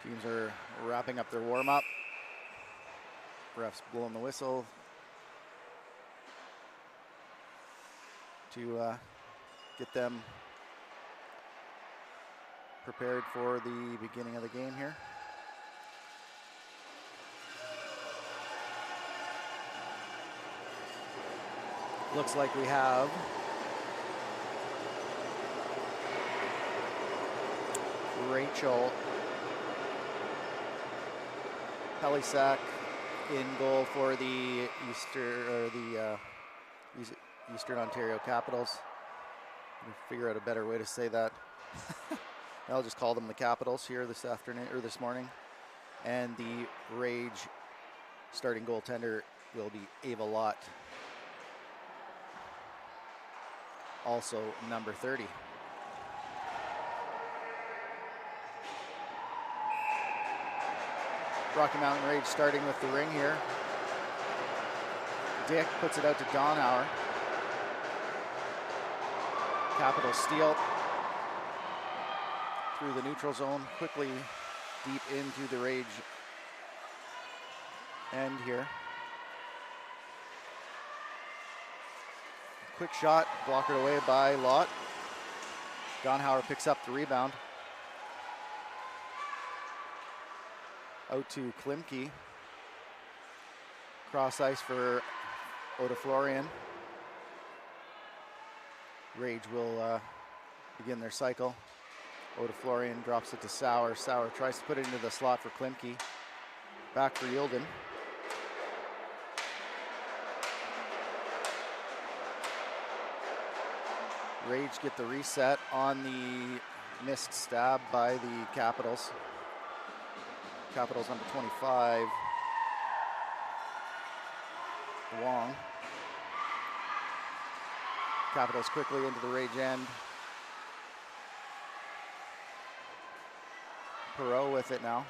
Teams are wrapping up their warm-up. Refs blowing the whistle to get them prepared for the beginning of the game here. Looks like we have Rachel Pelisak in goal for the Eastern Ontario Capitals. We'll figure out a better way to say that. I'll just call them the Capitals here this afternoon or this morning. And the Rage starting goaltender will be Ava Lott, also number 30. Rocky Mountain Rage starting with the ring here. Dick puts it out to Donauer. Capital steal through the neutral zone, quickly deep into the Rage end here. Quick shot, blockered away by Lott. Donauer picks up the rebound. Out to Klimke. Cross ice for Oda Florian. Rage will begin their cycle. Oda Florian drops it to Sauer. Sauer tries to put it into the slot for Klimke. Back for Yilden. Rage get the reset on the missed stab by the Capitals. Capitals number 25, Wong. Capitals quickly into the Rage end. Perot with it now.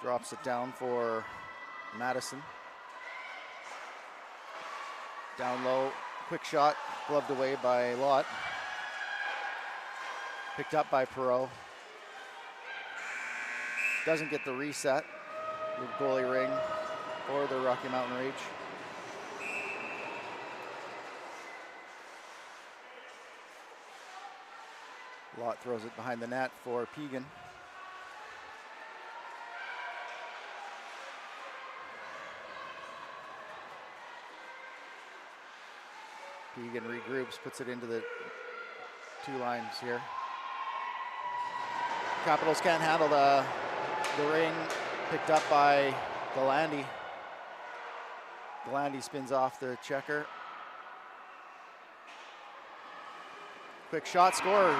Drops it down for Madison. Down low, quick shot, gloved away by Lott. Picked up by Perot. Doesn't get the reset with goalie ring for the Rocky Mountain Rage. Lott throws it behind the net for Pegan. Pegan regroups, puts it into the two lines here. Capitals can't handle the ring, picked up by Galandi. Galandi spins off the checker. Quick shot, scores.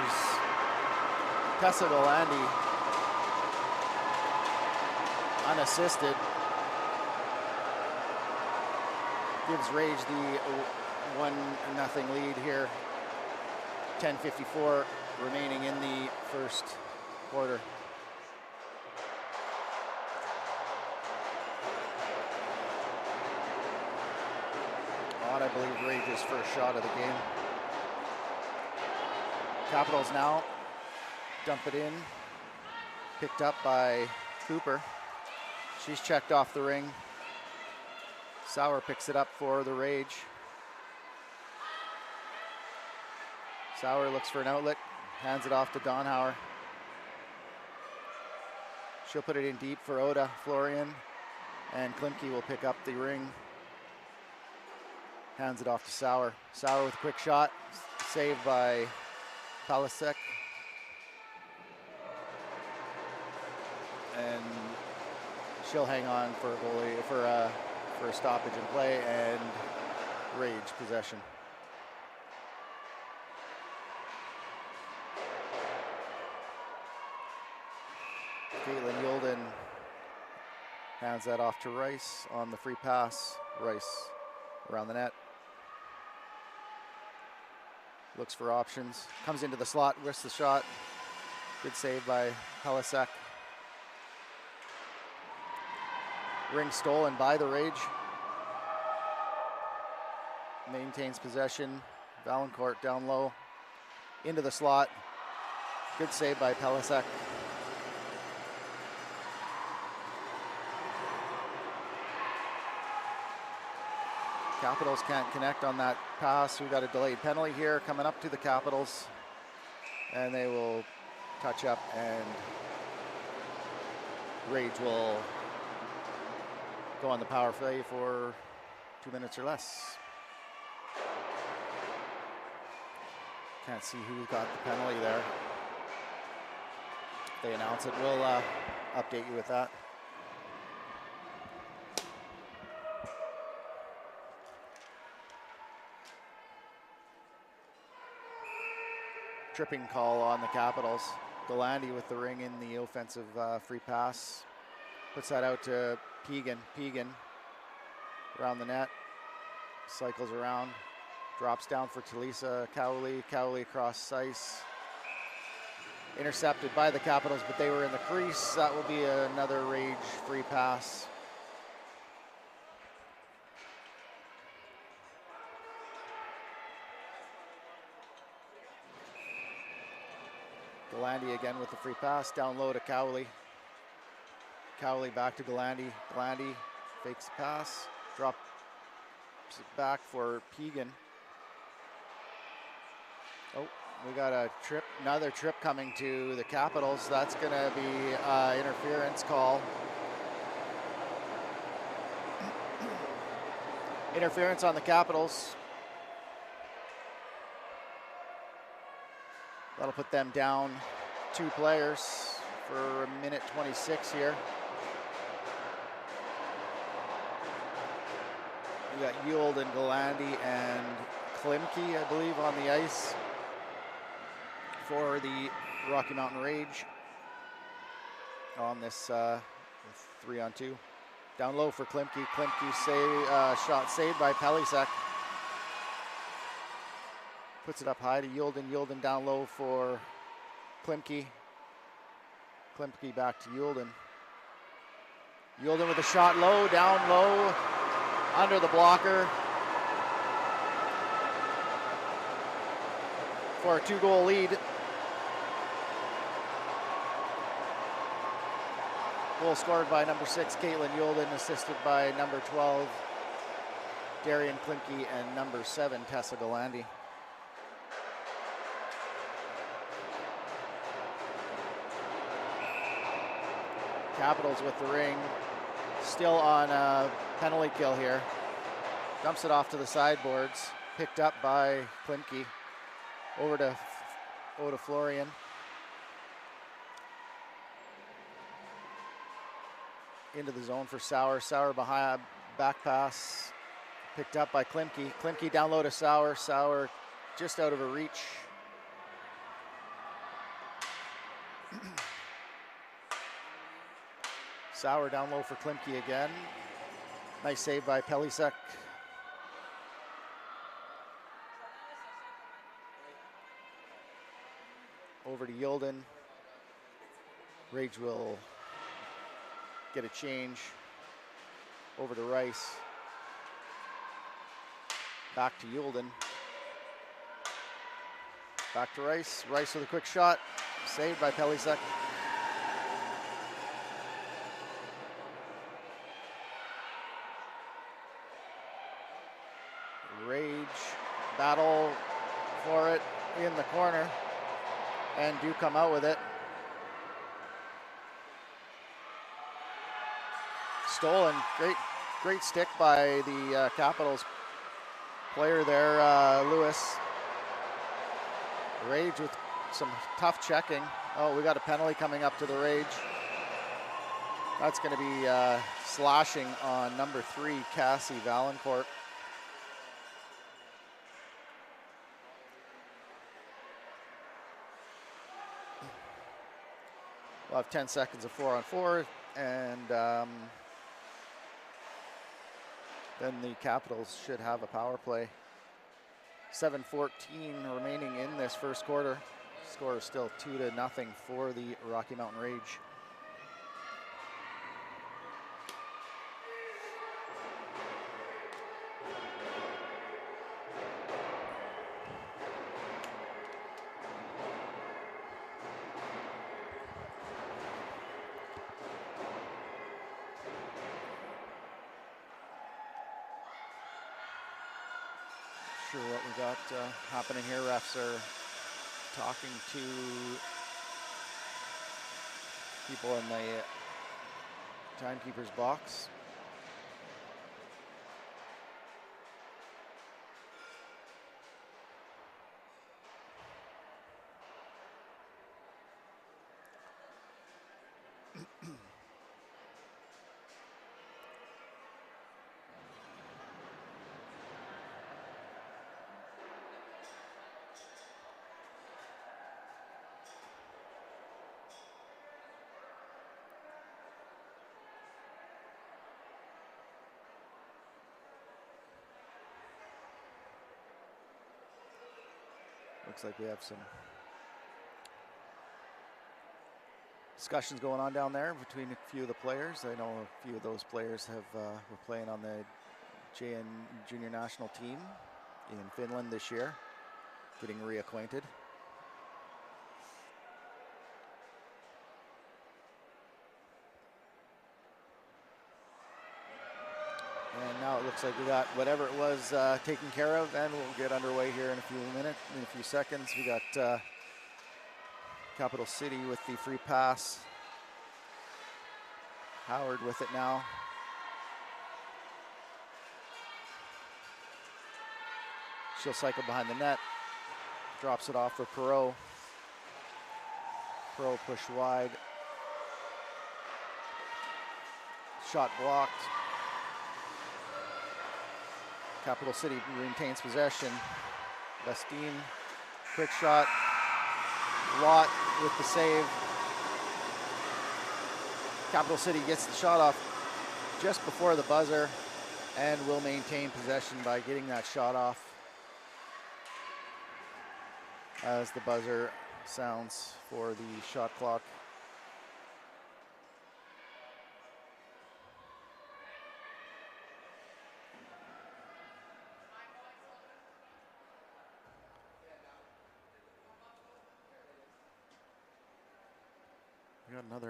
Tessa Galandi, unassisted, gives Rage the 1-0 lead here. 10:54 remaining in the first quarter. I believe Rage's first shot of the game. Capitals now dump it in, picked up by Cooper. She's checked off the ring. Sauer picks it up for the Rage. Sauer looks for an outlet, hands it off to Donauer. She'll put it in deep for Oda Florian, and Klimke will pick up the ring. Hands it off to Sauer. Sauer with a quick shot, saved by Palisek. And she'll hang on for a goalie for a stoppage in play and Rage possession. Caitlin Yolden hands that off to Rice on the free pass. Rice around the net. Looks for options. Comes into the slot, risks the shot. Good save by Pelisak. Ring stolen by the Rage. Maintains possession. Valancourt down low. Into the slot. Good save by Pelisak. Capitals can't connect on that pass. We got a delayed penalty here coming up to the Capitals, and they will touch up, and Rage will go on the power play for 2 minutes or less. Can't see who got the penalty there. If they announce it, we'll update you with that. Tripping call on the Capitals. Galandi with the ring in the offensive free pass. Puts that out to Pegan. Pegan around the net. Cycles around. Drops down for Talisa Cowley. Cowley across ice. Intercepted by the Capitals, but they were in the crease. That will be another Rage free pass. Galandi again with the free pass, down low to Cowley. Cowley back to Galandi. Galandi fakes the pass, drops it back for Pegan. Oh, we got a trip, another trip coming to the Capitals. That's gonna be interference call. Interference on the Capitals. That'll put them down 2 players for a minute 26 here. We got Ewald and Galandi and Klimke, I believe, on the ice for the Rocky Mountain Rage on this 3-on-2. Down low for Klimke. Klimke shot saved by Pelisek. Puts it up high to Yulden. Yulden down low for Klimke. Klimke back to Yulden. Yulden with a shot low, down low, under the blocker. For a 2-goal lead. Goal scored by number 6, Caitlin Yulden, assisted by number 12, Darian Klimke, and number 7, Tessa Galandi. Capitals with the ring, still on a penalty kill here. Dumps it off to the sideboards, picked up by Klimke. Over to Oda Florian. Into the zone for Sauer. Sauer behind, back pass, picked up by Klimke. Klimke down low to Sauer. Sauer just out of her reach. Sauer down low for Klimke again. Nice save by Pelisek. Over to Yulden. Rage will get a change. Over to Rice. Back to Yulden. Back to Rice. Rice with a quick shot. Saved by Pelisek. Rage battle for it in the corner and do come out with it. Stolen, great stick by the Capitals player there, Lewis. Rage with some tough checking. Oh, we got a penalty coming up to the Rage. That's going to be slashing on number 3, Cassie Valancourt. We'll have 10 seconds of 4-on-4, and then the Capitals should have a power play. 7:14 remaining in this first quarter. Score is still 2-0 for the Rocky Mountain Rage. sure what we got happening here. Refs are talking to people in the timekeeper's box. Looks like we have some discussions going on down there between a few of the players. I know a few of those players were playing on the JN Junior National team in Finland this year, getting reacquainted. And now it looks like we got whatever it was taken care of, and we'll get underway here in a few seconds. We got Capital City with the free pass. Howard with it now. She'll cycle behind the net. Drops it off for Perot. Perot pushed wide. Shot blocked. Capital City retains possession. Vestine, quick shot. Lott with the save. Capital City gets the shot off just before the buzzer and will maintain possession by getting that shot off as the buzzer sounds for the shot clock. We got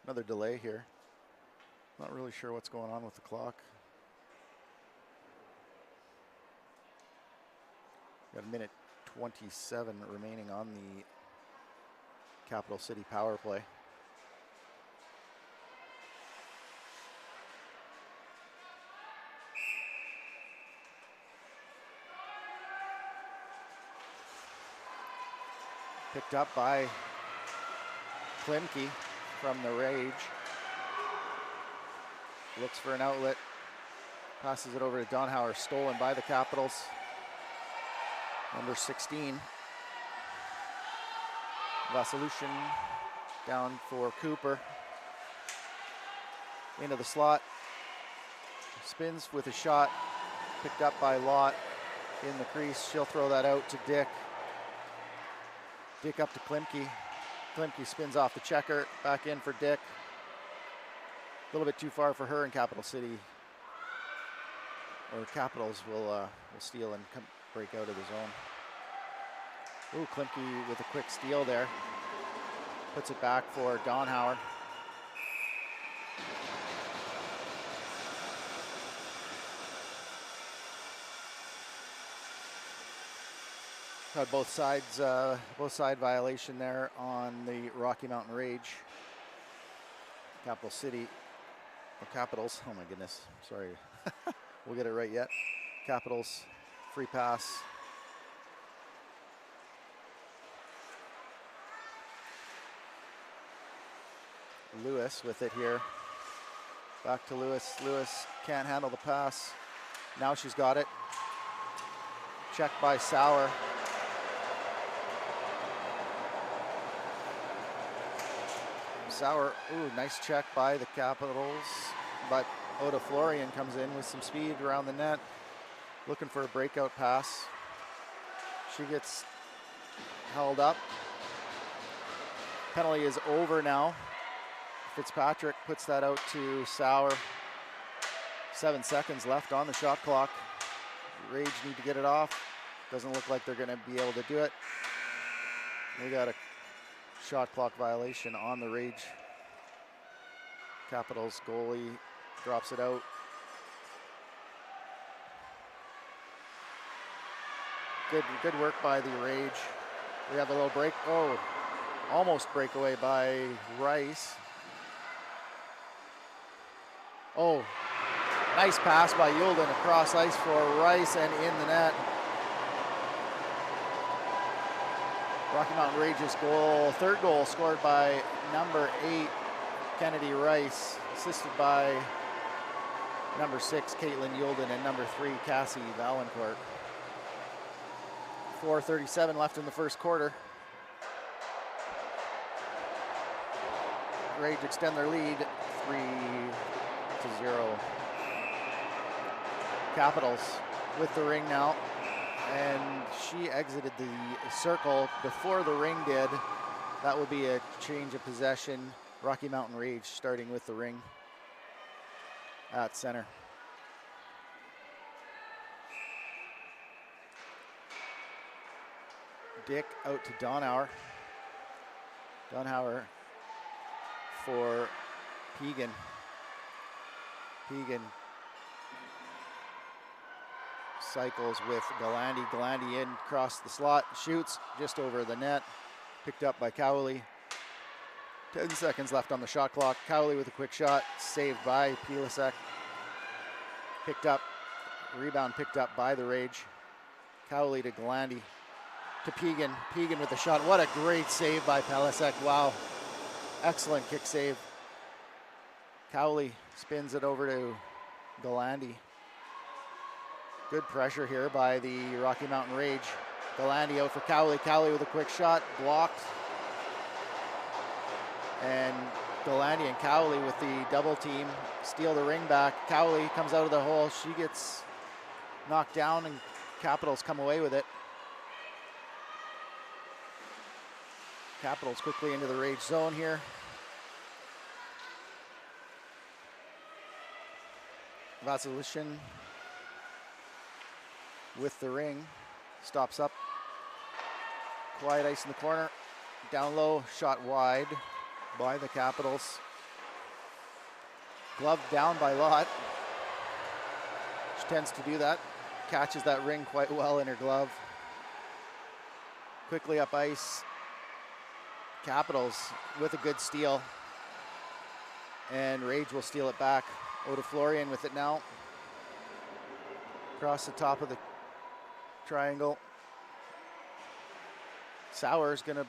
another delay here. Not really sure what's going on with the clock. Got a minute 27 remaining on the Capital City power play. Picked up by Klimke from the Rage. Looks for an outlet. Passes it over to Donhauer. Stolen by the Capitals. Number 16. Vasilutian down for Cooper. Into the slot. Spins with a shot. Picked up by Lott in the crease. She'll throw that out to Dick. Dick up to Klimke. Klimke spins off the checker, back in for Dick. A little bit too far for her in Capital City. Or Capitals will steal and break out of the zone. Ooh, Klimke with a quick steal there. Puts it back for Donhauer. Got both side violation there on the Rocky Mountain Rage. Capital City, or Capitals, oh my goodness, sorry. We'll get it right yet. Capitals, free pass. Lewis with it here. Back to Lewis. Lewis can't handle the pass. Now she's got it. Checked by Sauer. Sauer, ooh, nice check by the Capitals, but Oda Florian comes in with some speed around the net, looking for a breakout pass. She gets held up. Penalty is over now. Fitzpatrick puts that out to Sauer. 7 seconds left on the shot clock. Rage need to get it off. Doesn't look like they're going to be able to do it. We got a shot clock violation on the Rage. Capitals goalie drops it out. Good work by the Rage. We have a little break. Oh, almost breakaway by Rice. Oh, nice pass by Yulden across ice for Rice and in the net. Rocky Mountain Rage's goal, third goal scored by number 8, Kennedy Rice, assisted by number 6, Caitlin Yulden, and number 3, Cassie Valancourt. 4:37 left in the first quarter. Rage extend their lead, 3-0. Capitals with the ring now, and she exited the circle before the ring did. That will be a change of possession. Rocky Mountain Rage starting with the ring at center. Dick out to Donauer. Donauer for Pegan. Pegan cycles with Galandi. Galandi in across the slot, shoots just over the net. Picked up by Cowley. 10 seconds left on the shot clock. Cowley with a quick shot, saved by Pilasek. Picked up, rebound picked up by the Rage. Cowley to Galandi. To Pegan. Pegan with the shot. What a great save by Pilasek. Wow. Excellent kick save. Cowley spins it over to Galandi. Good pressure here by the Rocky Mountain Rage. Galandi out for Cowley. Cowley with a quick shot, blocked. And Galandi and Cowley with the double team steal the ring back. Cowley comes out of the hole. She gets knocked down and Capitals come away with it. Capitals quickly into the Rage zone here. Vasilishin with the ring, stops up. Quiet ice in the corner, down low, shot wide by the Capitals. Glove down by Lott. She tends to do that, catches that ring quite well in her glove. Quickly up ice. Capitals with a good steal. And Rage will steal it back. Oda Florian with it now. Across the top of the triangle. Sauer's gonna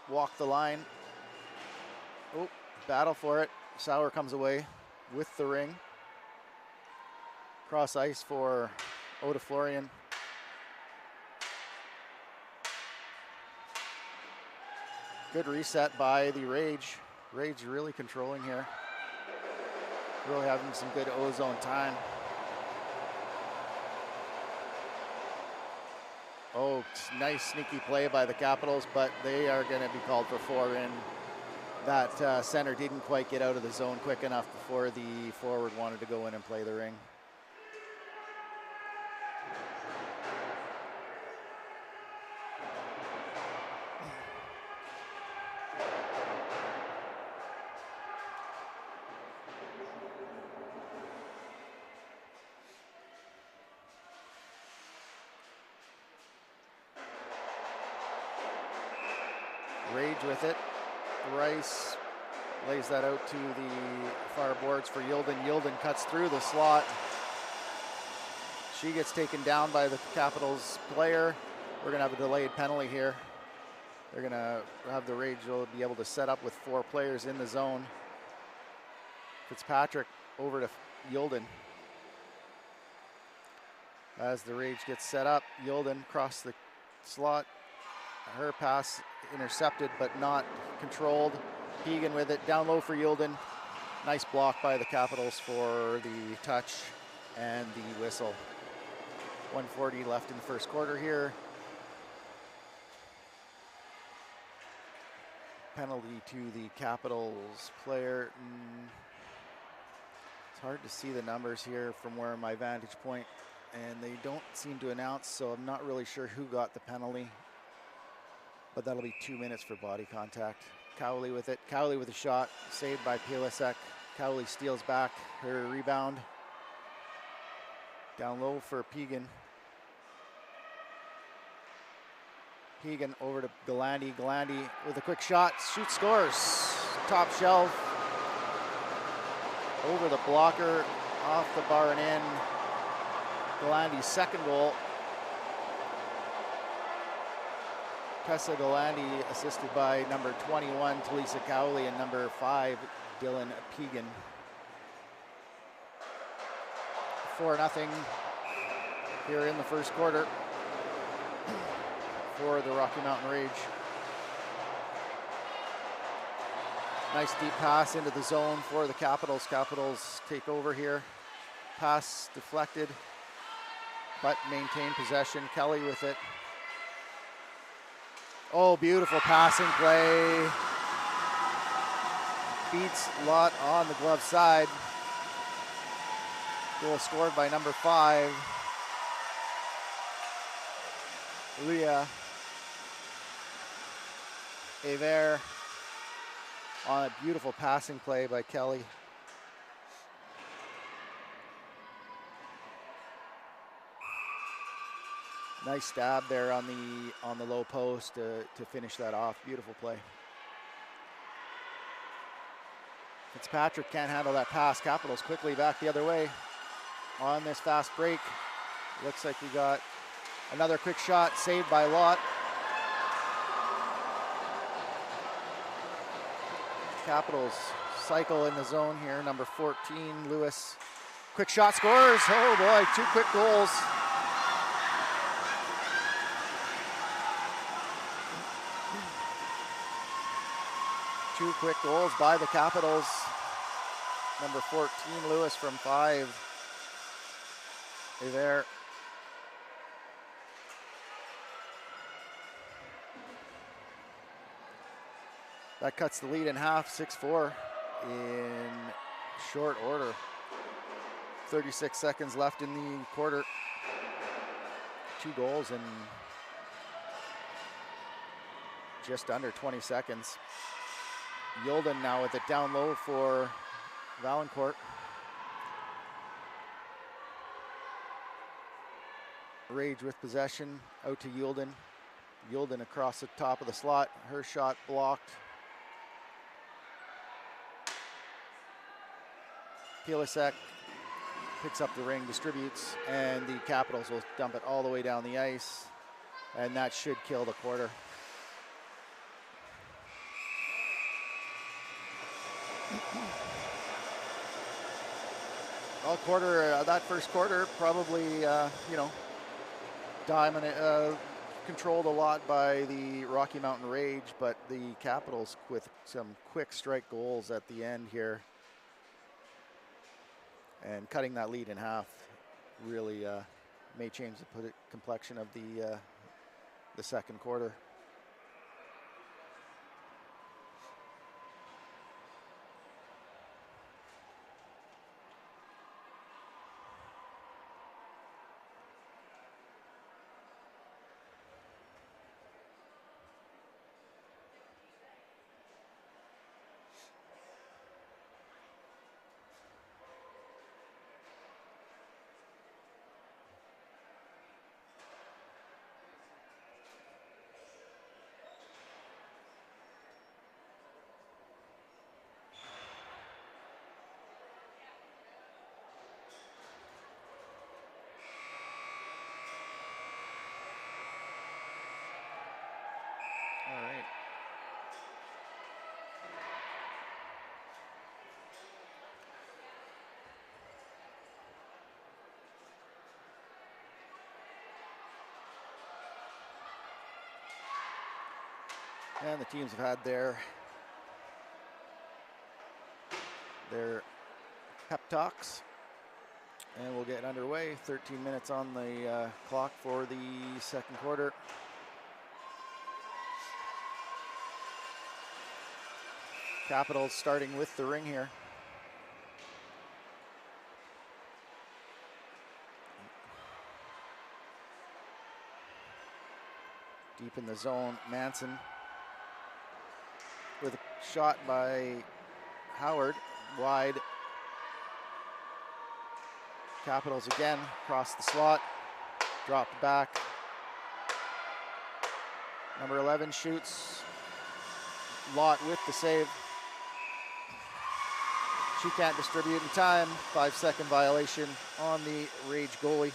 walk the line. Oh, battle for it. Sauer comes away with the ring. Cross ice for Oda Florian. Good reset by the Rage. Rage really controlling here. Really having some good O-zone time. Oh, nice sneaky play by the Capitals, but they are going to be called for 4 in. That center didn't quite get out of the zone quick enough before the forward wanted to go in and play the ring. Rage with it. Rice lays that out to the far boards for Yilden. Yilden cuts through the slot. She gets taken down by the Capitals player. We're going to have a delayed penalty here. They're going to have the Rage will be able to set up with 4 players in the zone. Fitzpatrick over to Yilden. As the Rage gets set up, Yilden across the slot. Her pass intercepted but not controlled. Pegan with it, down low for Yilden. Nice block by the Capitals for the touch and the whistle. 1:40 left in the first quarter here. Penalty to the Capitals player. It's hard to see the numbers here from where my vantage point, and they don't seem to announce, so I'm not really sure who got the penalty. But that'll be 2 minutes for body contact. Cowley with it. Cowley with a shot, saved by Pilasek. Cowley steals back her rebound. Down low for Pegan. Pegan over to Galandi. Galandi with a quick shot. Shoots, scores. Top shelf. Over the blocker. Off the bar and in. Galandi's second goal. Tessa Galandi assisted by number 21, Talisa Cowley, and number 5, Dylan Pegan. 4-0 here in the first quarter for the Rocky Mountain Rage. Nice deep pass into the zone for the Capitals. Capitals take over here. Pass deflected, but maintain possession. Kelly with it. Oh, beautiful passing play. Beats Lott on the glove side. Goal scored by number 5, Leah Aver, on a beautiful passing play by Kelly. Nice stab there on the low post to finish that off. Beautiful play. Fitzpatrick can't handle that pass. Capitals quickly back the other way on this fast break. Looks like we got another quick shot saved by Lott. Capitals cycle in the zone here. Number 14, Lewis. Quick shot, scores. Oh boy, 2 quick goals. Two quick goals by the Capitals. Number 14, Lewis, from 5. There. That cuts the lead in half, 6-4 in short order. 36 seconds left in the quarter. 2 goals in just under 20 seconds. Yulden now with it down low for Valancourt. Rage with possession, out to Yulden. Yulden across the top of the slot. Her shot blocked. Pilasek picks up the ring, distributes, and the Capitals will dump it all the way down the ice. And that should kill the quarter. All quarter, that first quarter, probably, dominant, controlled a lot by the Rocky Mountain Rage, but the Capitals with some quick strike goals at the end here and cutting that lead in half really may change the complexion of the second quarter. All right. And the teams have had their pep talks, and we'll get underway. 13 minutes on the clock for the second quarter. Capitals starting with the ring here. Deep in the zone, Manson with a shot by Howard, wide. Capitals again, across the slot, dropped back. Number 11 shoots. Lott with the save. She can't distribute in time. 5-second violation on the Rage goalie.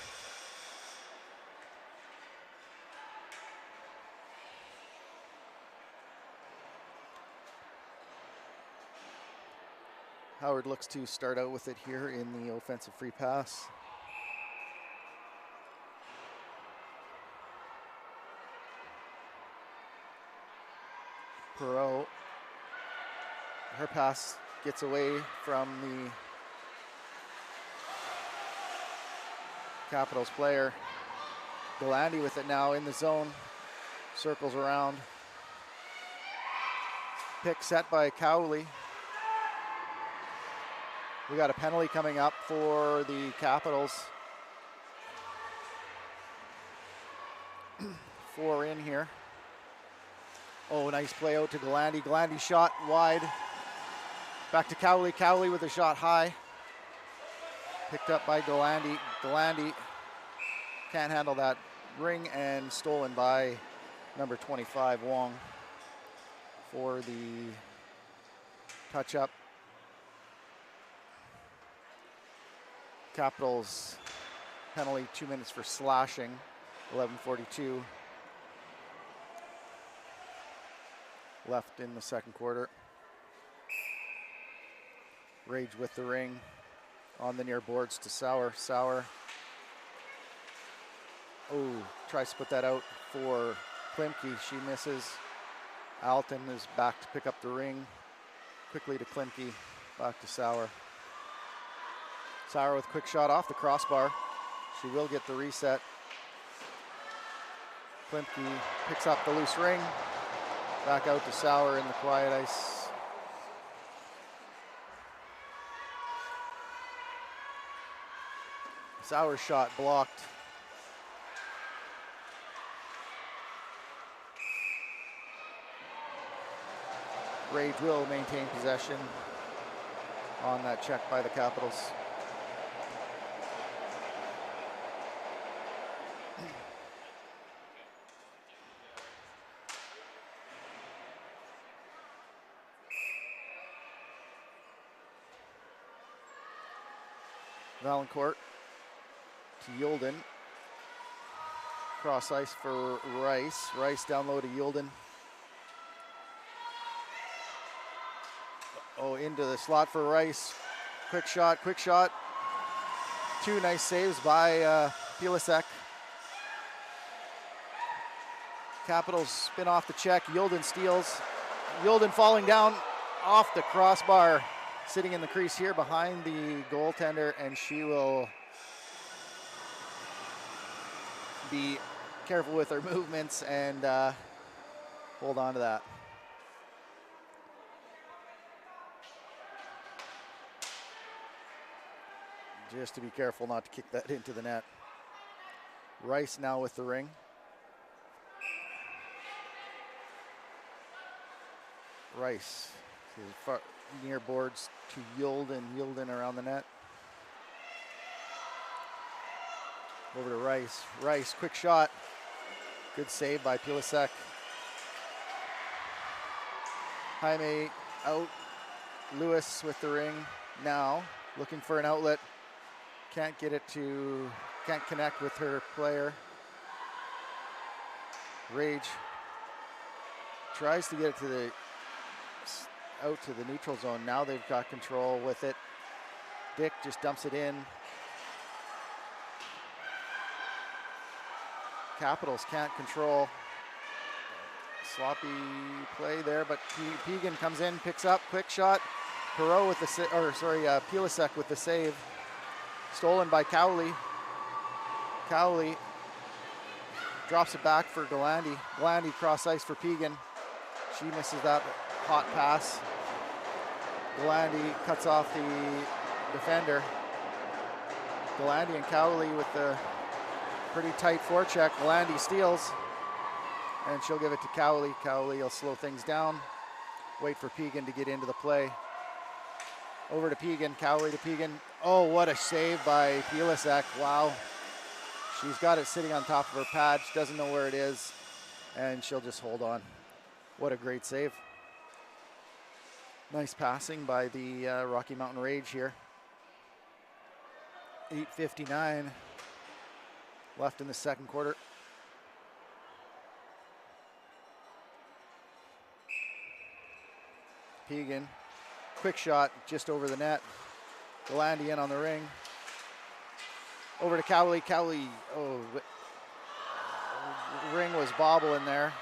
Howard looks to start out with it here in the offensive free pass. Perot, her pass gets away from the Capitals player. Galandi with it now in the zone, circles around. Pick set by Cowley. We got a penalty coming up for the Capitals. 4 in here. Oh, nice play out to Galandi. Galandi shot wide. Back to Cowley. Cowley with a shot high. Picked up by Galandi. Galandi can't handle that ring, and stolen by number 25, Wong, for the touch-up. Capitals penalty, 2 minutes for slashing, 11:42 left in the second quarter. Rage with the ring on the near boards to Sauer. Sauer, oh, tries to put that out for Klimke. She misses. Alton is back to pick up the ring. Quickly to Klimke, back to Sauer. Sauer with quick shot off the crossbar. She will get the reset. Klimke picks up the loose ring. Back out to Sauer in the quiet ice. Sauer's shot blocked. Rage will maintain possession on that check by the Capitals. Valancourt to Yulden. Cross ice for Rice. Rice down low to Yulden. Oh, into the slot for Rice. Quick shot, quick shot. 2 nice saves by Pilasek. Capitals spin off the check. Yulden steals. Yulden falling down off the crossbar. Sitting in the crease here behind the goaltender, and she will be careful with her movements and hold on to that. Just to be careful not to kick that into the net. Rice now with the ring. Rice to the far near boards to Yulden. Yulden around the net. Over to Rice. Rice, quick shot. Good save by Pilasek. Jaime out. Lewis with the ring now. Looking for an outlet. Can't connect with her player. Rage tries to get it to out to the neutral zone. Now they've got control with it. Dick just dumps it in. Capitals can't control. Sloppy play there, but Pegan comes in, picks up, quick shot. Perot with the Pilasek with the save. Stolen by Cowley. Cowley drops it back for Galandi. Galandi cross ice for Pegan. She misses that hot pass. Galandi cuts off the defender. Galandi and Cowley with the pretty tight forecheck. Galandi steals, and she'll give it to Cowley. Cowley will slow things down. Wait for Pegan to get into the play. Over to Pegan, Cowley to Pegan. Oh, what a save by Pilasek. Wow. She's got it sitting on top of her pad. She doesn't know where it is. and she'll just hold on. What a great save. Nice passing by the Rocky Mountain Rage here. 8:59 left in the second quarter. Pegan, quick shot just over the net. Galandi in on the ring. Over to Cowley. Cowley, ring was bobbling there.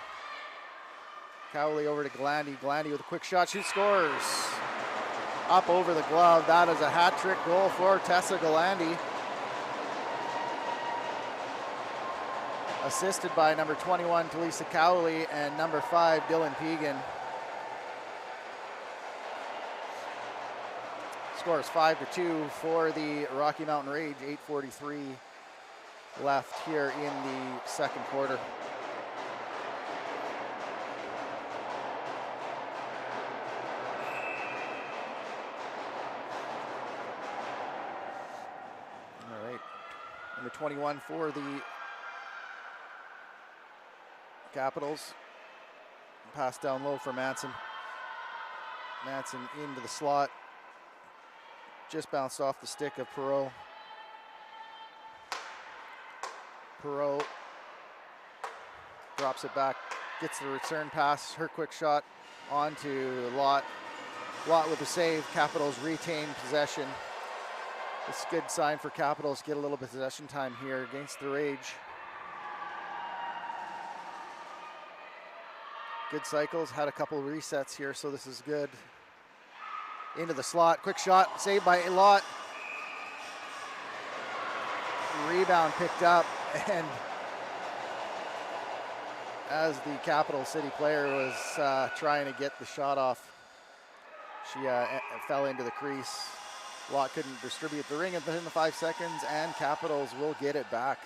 Cowley over to Galandi. Galandi with a quick shot. She scores. Up over the glove. That is a hat trick goal for Tessa Galandi. Assisted by number 21, Talisa Cowley, and number 5, Dylan Pegan. Scores 5-2 for the Rocky Mountain Rage. 8:43 left here in the second quarter. All right, number 21 for the Capitals. Pass down low for Manson. Manson into the slot. Just bounced off the stick of Perreault. Perreault drops it back, gets the return pass, her quick shot onto Lott. Lott with the save. Capitals retain possession. It's a good sign for Capitals to get a little bit of possession time here against the Rage. Good cycles, had a couple of resets here, so this is good. Into the slot, quick shot, saved by Lott. Rebound picked up, and as the Capital City player was trying to get the shot off, she fell into the crease. Lott couldn't distribute the ring within the 5 seconds, and Capitals will get it back.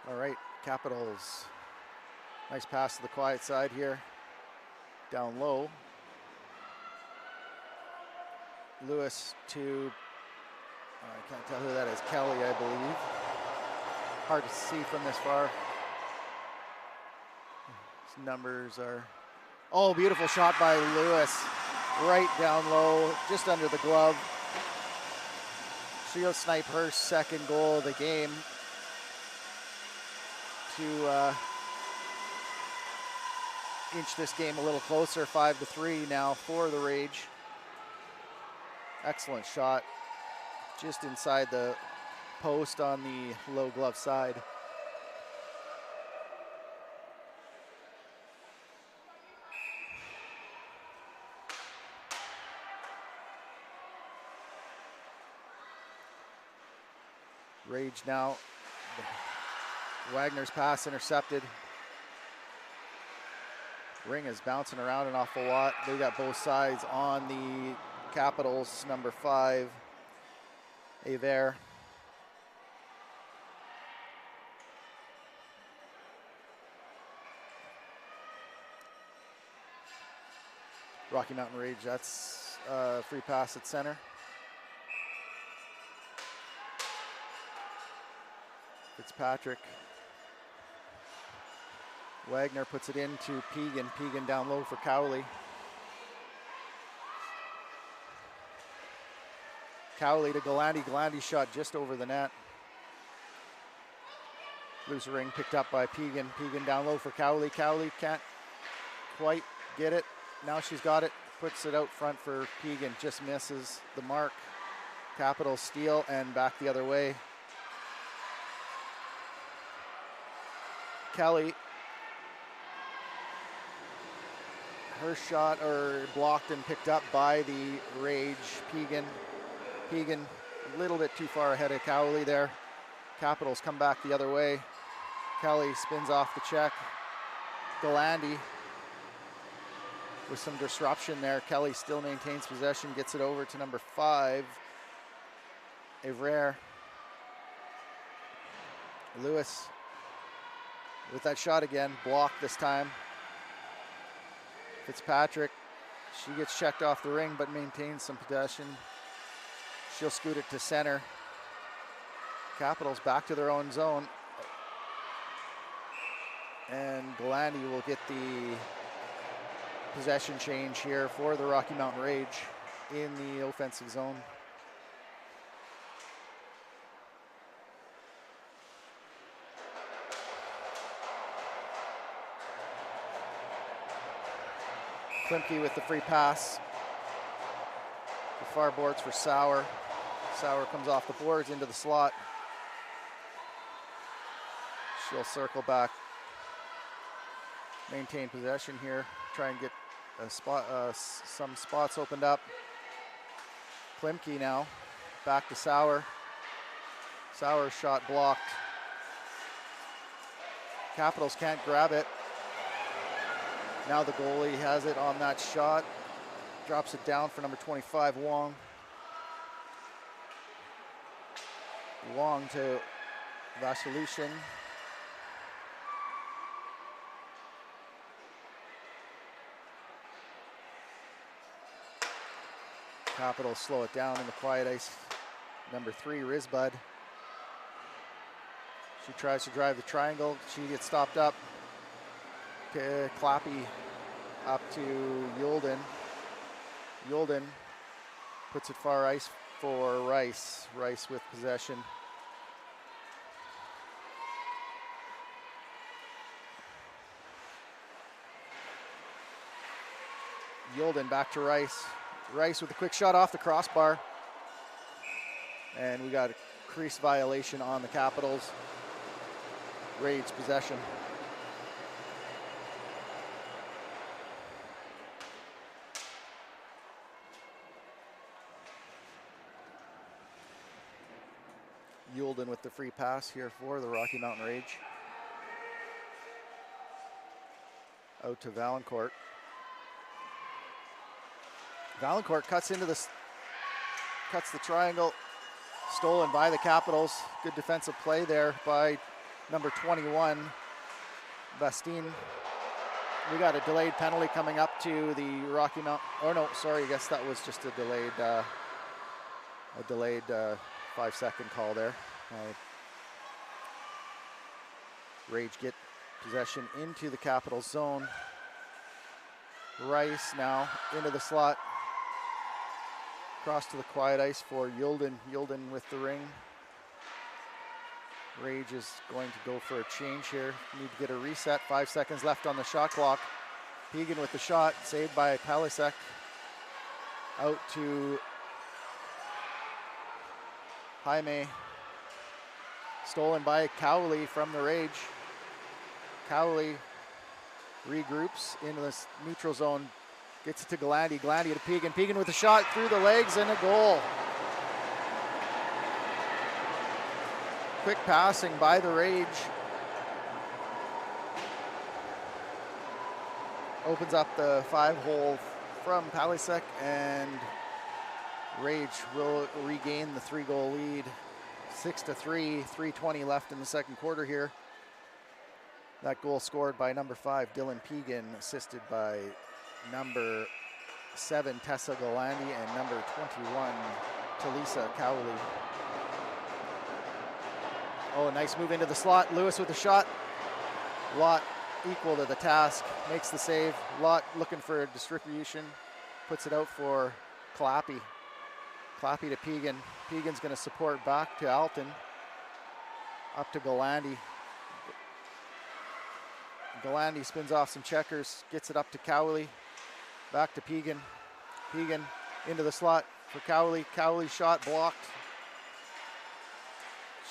All right, Capitals. Nice pass to the quiet side here. Down low. Lewis to, I can't tell who that is, Kelly, I believe. Hard to see from this far. His numbers are, oh, beautiful shot by Lewis. Right down low, just under the glove. She'll snipe her second goal of the game to inch this game a little closer. 5-3 now for the Rage. Excellent shot, just inside the post on the low glove side. Rage now. Wagner's pass intercepted. Ring is bouncing around an awful lot. They got both sides on the Capitals. Number 5, Aver. Rocky Mountain Rage, that's a free pass at center. Fitzpatrick. Wagner puts it into Pegan. Pegan down low for Cowley. Cowley to Galandi. Galandi shot just over the net. Loose ring picked up by Pegan. Pegan down low for Cowley. Cowley can't quite get it. Now she's got it. Puts it out front for Pegan. Just misses the mark. Capital steal and back the other way. Kelly. Her shot blocked and picked up by the Rage. Pegan a little bit too far ahead of Cowley there. Capitals come back the other way. Kelly spins off the check. Galandi with some disruption there. Kelly still maintains possession, gets it over to number 5, Aver. Lewis with that shot again, blocked this time. Fitzpatrick, she gets checked off the ring but maintains some possession. She'll scoot it to center. Capitals back to their own zone. And Galandi will get the possession change here for the Rocky Mountain Rage in the offensive zone. Klimke with the free pass. The far boards for Sauer. Sauer comes off the boards into the slot. She'll circle back, maintain possession here, try and get a spot, some spots opened up. Klimke now, back to Sauer. Sauer's shot blocked. Capitals can't grab it. Now the goalie has it on that shot. Drops it down for number 25, Wong. Wong to Vasilushin. Capitals slow it down in the quiet ice. Number 3, Risbud. She tries to drive the triangle. She gets stopped up. Clappy up to Yulden. Yulden puts it far ice for Rice. Rice with possession. Yulden back to Rice. Rice with a quick shot off the crossbar. And we got a crease violation on the Capitals. Rage possession. Yulden with the free pass here for the Rocky Mountain Rage. Out to Valancourt. Valancourt cuts into cuts the triangle. Stolen by the Capitals. Good defensive play there by number 21, Bastine. We got a delayed penalty coming up to the Rocky Mountain. Oh no, sorry, I guess that was just a delayed 5-second call there. Rage get possession into the Capitals zone. Rice now into the slot. Cross to the quiet ice for Yulden. Yulden with the ring. Rage is going to go for a change here. Need to get a reset. 5 seconds left on the shot clock. Pegan with the shot, saved by Palisek. Out to Jaime. Stolen by Cowley from the Rage. Cowley regroups into this neutral zone. Gets it to Galandi. Galandi to Pegan. Pegan with a shot through the legs and a goal. Quick passing by the Rage. Opens up the 5-hole from Palisek, and Rage will regain the 3-goal lead. 6-3, 3:20 left in the second quarter here. That goal scored by number 5, Dylan Pegan, assisted by number 7, Tessa Galandi, and number 21, Talisa Cowley. Oh, nice move into the slot. Lewis with a shot. Lott equal to the task, makes the save. Lott looking for a distribution, puts it out for Clappy. Clappy to Pegan. Pegan's going to support back to Alton. Up to Galandi. Galandi spins off some checkers, gets it up to Cowley. Back to Pegan. Pegan into the slot for Cowley. Cowley's shot blocked.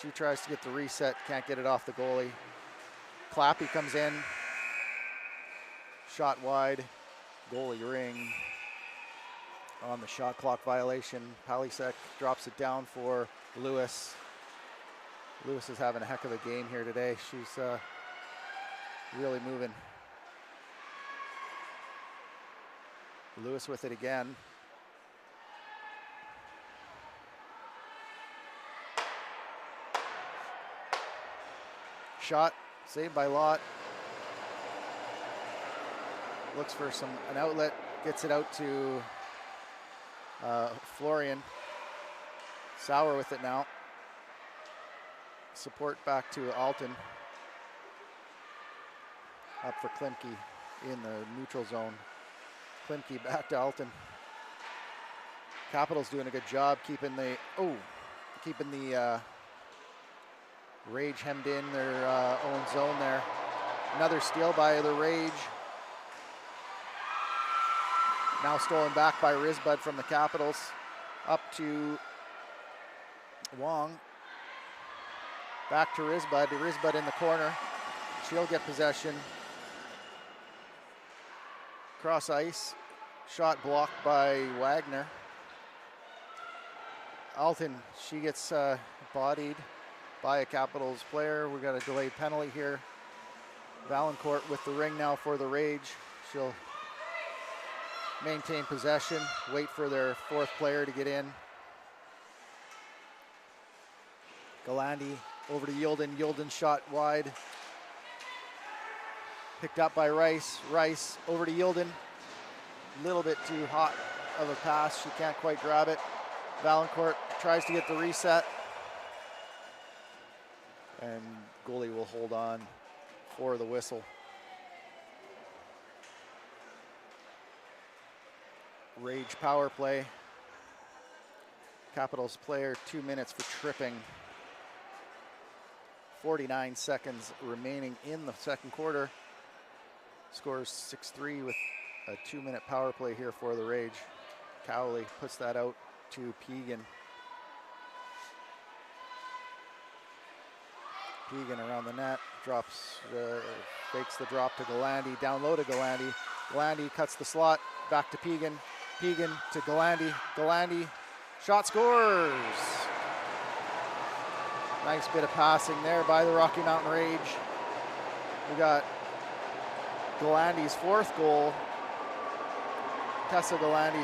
She tries to get the reset, can't get it off the goalie. Clappy comes in. Shot wide. Goalie ring on the shot clock violation. Palisek drops it down for Lewis. Lewis is having a heck of a game here today. She's really moving. Lewis with it again. Shot Saved by Lott. Looks for an outlet. Gets it out to Florian. Sauer with it now. Support back to Alton. Up for Klimke in the neutral zone. Klimke back to Alton. Capitals doing a good job keeping the Rage hemmed in their own zone there. Another steal by the Rage. Now stolen back by Risbud from the Capitals. Up to Wong. Back to Risbud. Risbud in the corner. She'll get possession. Cross ice. Shot blocked by Wagner. Alton, she gets bodied by a Capitals player. We got a delayed penalty here. Valancourt with the ring now for the Rage. She'll maintain possession, wait for their fourth player to get in. Galandi over to Yilden. Yilden shot wide. Picked up by Rice. Rice over to Yilden. A little bit too hot of a pass. She can't quite grab it. Valancourt tries to get the reset. And goalie will hold on for the whistle. Rage power play. Capitals player 2 minutes for tripping. 49 seconds remaining in the second quarter. Scores 6-3 with a 2-minute power play here for the Rage. Cowley puts that out to Pegan. Pegan around the net, fakes the drop to Galandi, down low to Galandi. Galandi cuts the slot, back to Pegan. Pegan to Galandi. Galandi, shot scores. Nice bit of passing there by the Rocky Mountain Rage. We got Galandi's fourth goal. Tessa Galandi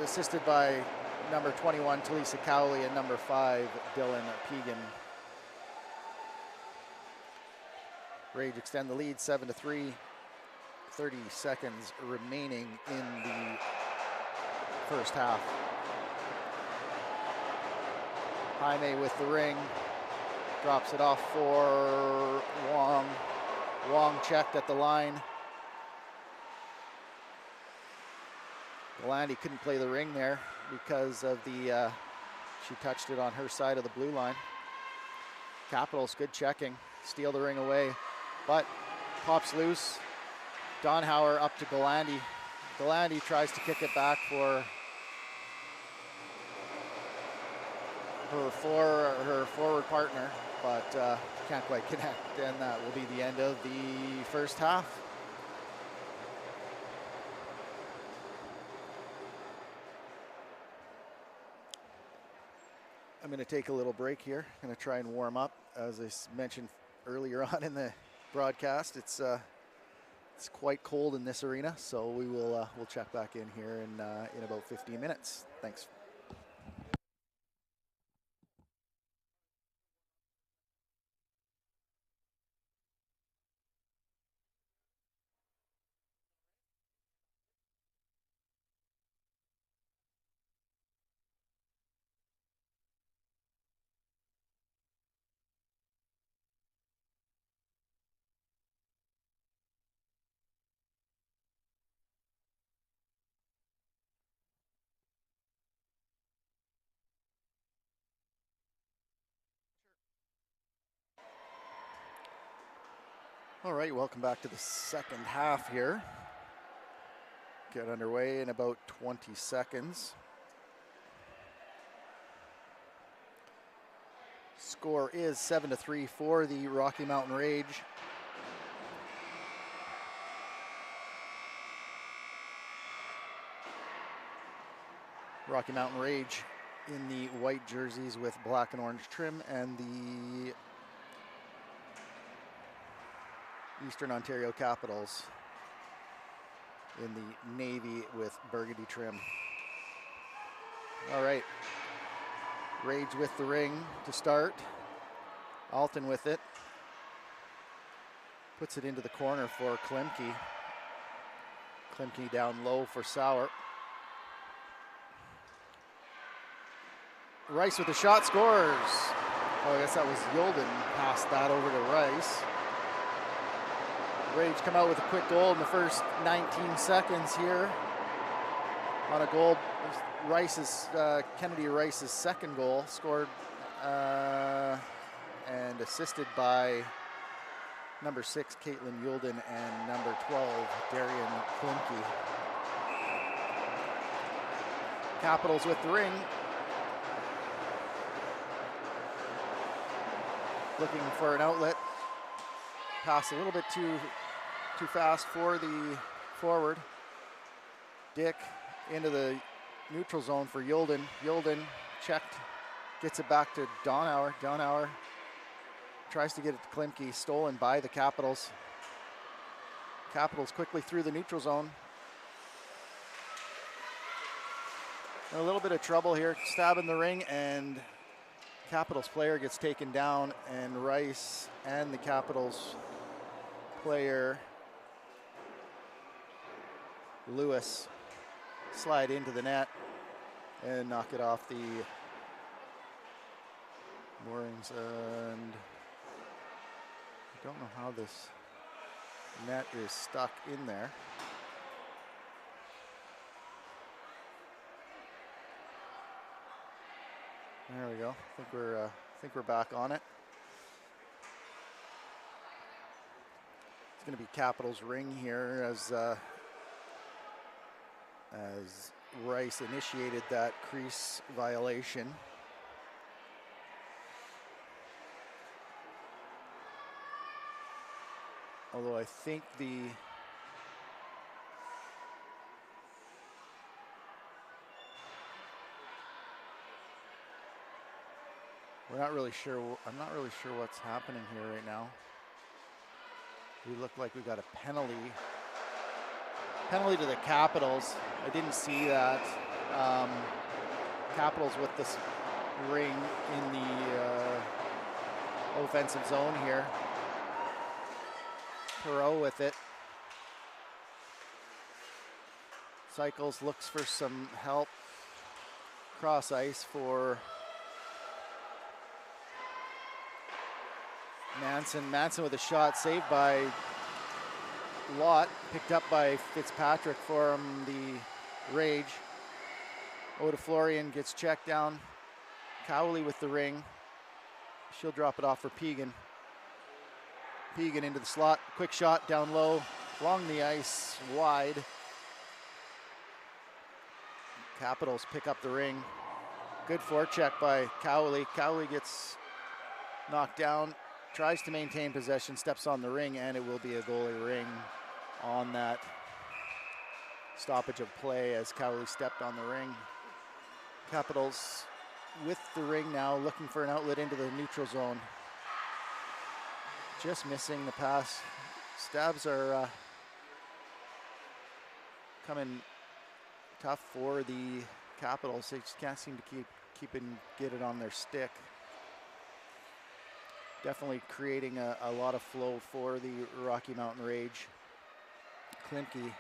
assisted by number 21, Talisa Cowley, and number 5, Dylan Pegan. Rage extend the lead 7-3. 30 seconds remaining in the first half. Jaime with the ring. Drops it off for Wong. Wong checked at the line. Galandi couldn't play the ring there because of she touched it on her side of the blue line. Capitals, good checking. Steal the ring away, but pops loose. Donhauer up to Galandi. Galandi tries to kick it back for her forward partner, but can't quite connect, and that will be the end of the first half. I'm going to take a little break here. I'm going to try and warm up. As I mentioned earlier on in the broadcast, it's quite cold in this arena, so we'll check back in here in about 15 minutes. Thanks. All right, welcome back to the second half here. Get underway in about 20 seconds. Score is 7-3 for the Rocky Mountain Rage. Rocky Mountain Rage in the white jerseys with black and orange trim, and the Eastern Ontario Capitals in the navy with burgundy trim. All right, Rage with the ring to start. Alton with it. Puts it into the corner for Klimke. Klimke down low for Sauer. Rice with the shot, scores. Oh, I guess that was Yulden, passed that over to Rice. Rage come out with a quick goal in the first 19 seconds here on a goal. Kennedy Rice's second goal, scored and assisted by number 6, Caitlin Yulden, and number 12, Darian Klimke. Capitals with the ring. Looking for an outlet. Pass a little bit too fast for the forward. Dick into the neutral zone for Yulden. Yulden checked, gets it back to Donauer. Donauer tries to get it to Klimke, stolen by the Capitals. Capitals quickly through the neutral zone. A little bit of trouble here, stab in the ring, and Capitals player gets taken down, and Rice and the Capitals player Lewis slide into the net and knock it off the moorings. And I don't know how this net is stuck in there. There we go. I think we're back on it. It's going to be Capitals ring here as Rice initiated that crease violation. Although I think I'm not really sure what's happening here right now. We look like we got a penalty. Penalty to the Capitals. I didn't see that. Capitals with this ring in the offensive zone here. Perot with it. Cycles, looks for some help. Cross ice for Manson. Manson with a shot saved by Lott, picked up by Fitzpatrick from the Rage. Oda Florian gets checked down. Cowley with the ring. She'll drop it off for Pegan. Pegan into the slot, quick shot down low, along the ice, wide. Capitals pick up the ring. Good forecheck by Cowley. Cowley gets knocked down, tries to maintain possession, steps on the ring, and it will be a goalie ring on that stoppage of play as Cowley stepped on the ring. Capitals with the ring now, looking for an outlet into the neutral zone. Just missing the pass. Stabs are coming tough for the Capitals. They just can't seem to get it on their stick. Definitely creating a lot of flow for the Rocky Mountain Rage. Klimke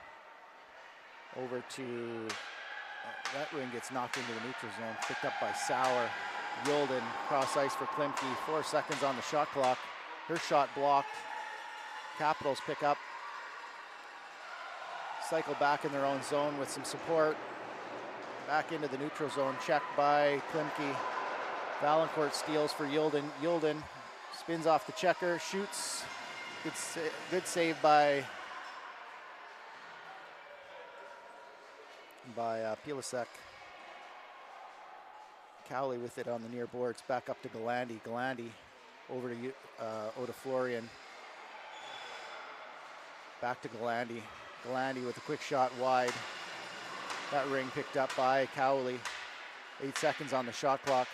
over to, that ring gets knocked into the neutral zone, picked up by Sauer. Yulden, cross ice for Klimke, 4 seconds on the shot clock. Her shot blocked. Capitals pick up. Cycle back in their own zone with some support. Back into the neutral zone, checked by Klimke. Valancourt steals for Yulden. Yulden spins off the checker, shoots. Good save by Pilasek. Cowley with it on the near boards, back up to Galandi. Galandi over to Oda Florian. Back to Galandi. Galandi with a quick shot wide. That ring picked up by Cowley. 8 seconds on the shot clock.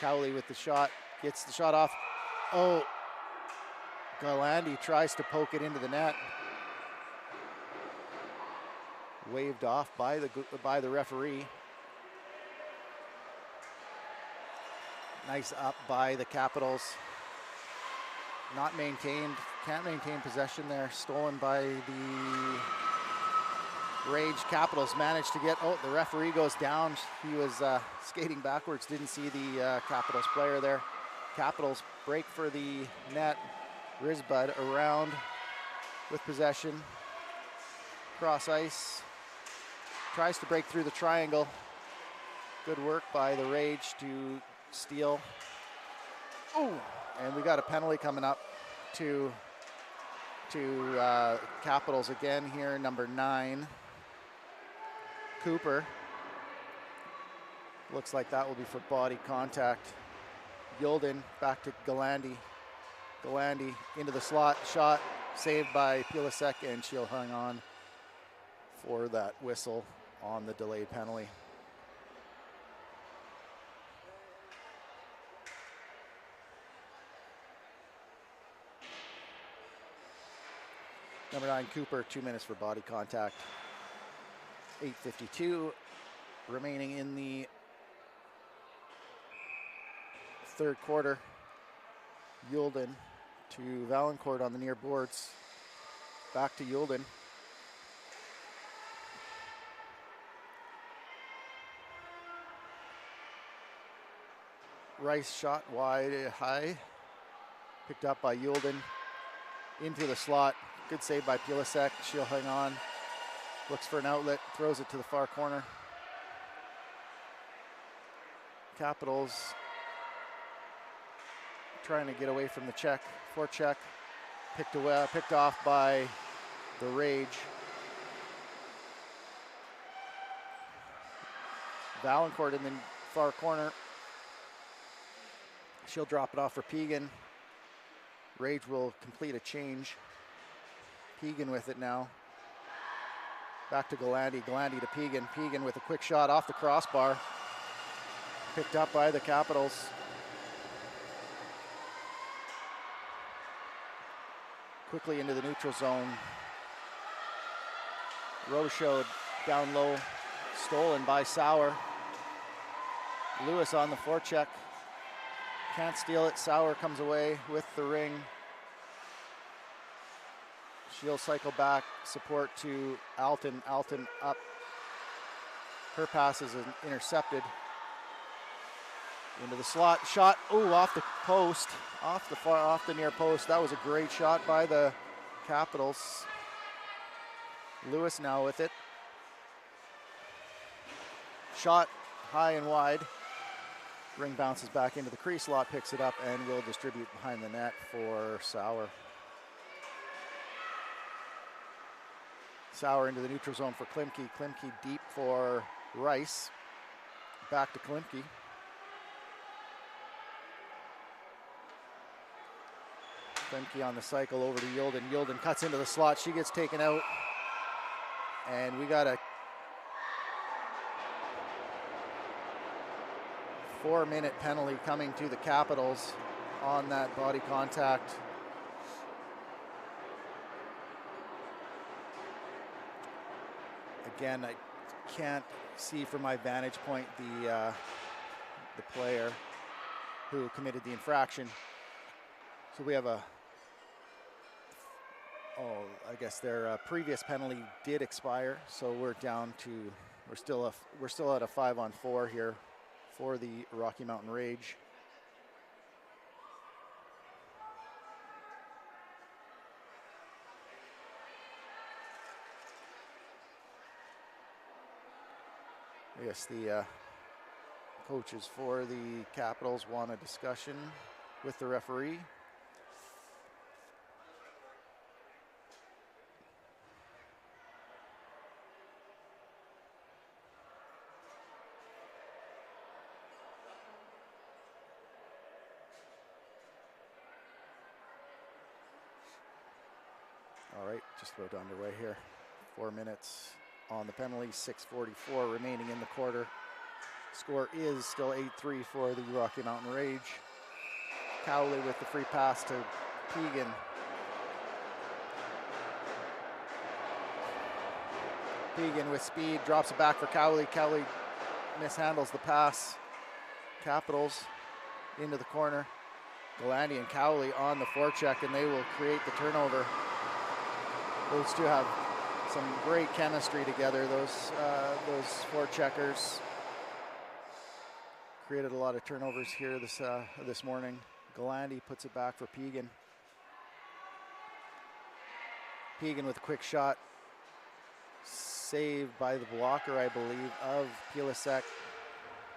Cowley with the shot, gets the shot off. Oh, Galandi tries to poke it into the net. Waved off by the referee. Nice up by the Capitals. not maintained, can't maintain possession there. Stolen by the Rage. Capitals managed to get, oh, the referee goes down. He was skating backwards, didn't see the Capitals player there. Capitals break for the net. Risbud around with possession. Cross ice. Tries to break through the triangle. Good work by the Rage to steal. Oh, and we got a penalty coming up to Capitals again here, number 9. Cooper. Looks like that will be for body contact. Yulden back to Galandi. Galandi into the slot. Shot saved by Pilasek, and she'll hang on for that whistle on the delayed penalty. Number 9, Cooper, 2 minutes for body contact. 8:52 remaining in the third quarter. Yulden to Valancourt on the near boards. Back to Yulden. Rice shot wide, high. Picked up by Yulden. Into the slot. Good save by Pilasek. She'll hang on. Looks for an outlet. Throws it to the far corner. Capitals trying to get away from the check. Forecheck. Picked off by the Rage. Valancourt in the far corner. She'll drop it off for Pegan. Rage will complete a change. Pegan with it now. Back to Galandi. Galandi to Pegan. Pegan with a quick shot off the crossbar. Picked up by the Capitals. Quickly into the neutral zone. Rochode down low. Stolen by Sauer. Lewis on the forecheck. Can't steal it. Sauer comes away with the ring. She'll cycle back, support to Alton. Alton up. Her pass is intercepted. Into the slot. Shot, ooh, off the post. Off the near post. That was a great shot by the Capitals. Lewis now with it. Shot high and wide. Ring bounces back into the crease. Lot picks it up and will distribute behind the net for Sauer. Sauer into the neutral zone for Klimke. Klimke deep for Rice. Back to Klimke. Klimke on the cycle over to Yulden. Yulden cuts into the slot. She gets taken out. And we got a 4-minute penalty coming to the Capitals on that body contact. Again, I can't see from my vantage point the player who committed the infraction. So we have I guess their previous penalty did expire. So we're down to, we're still at a 5-on-4 here for the Rocky Mountain Rage. I guess the coaches for the Capitals want a discussion with the referee. All right, just about underway here. 4 minutes on the penalty, 6:44 remaining in the quarter. Score is still 8-3 for the Rocky Mountain Rage. Cowley with the free pass to Pegan. Pegan with speed, drops it back for Cowley. Cowley mishandles the pass. Capitals into the corner. Galandi and Cowley on the forecheck, and they will create the turnover. Those two have some great chemistry together. Those forecheckers created a lot of turnovers here this morning. Galandi puts it back for Pegan. Pegan with a quick shot, saved by the blocker, I believe, of Pilasek.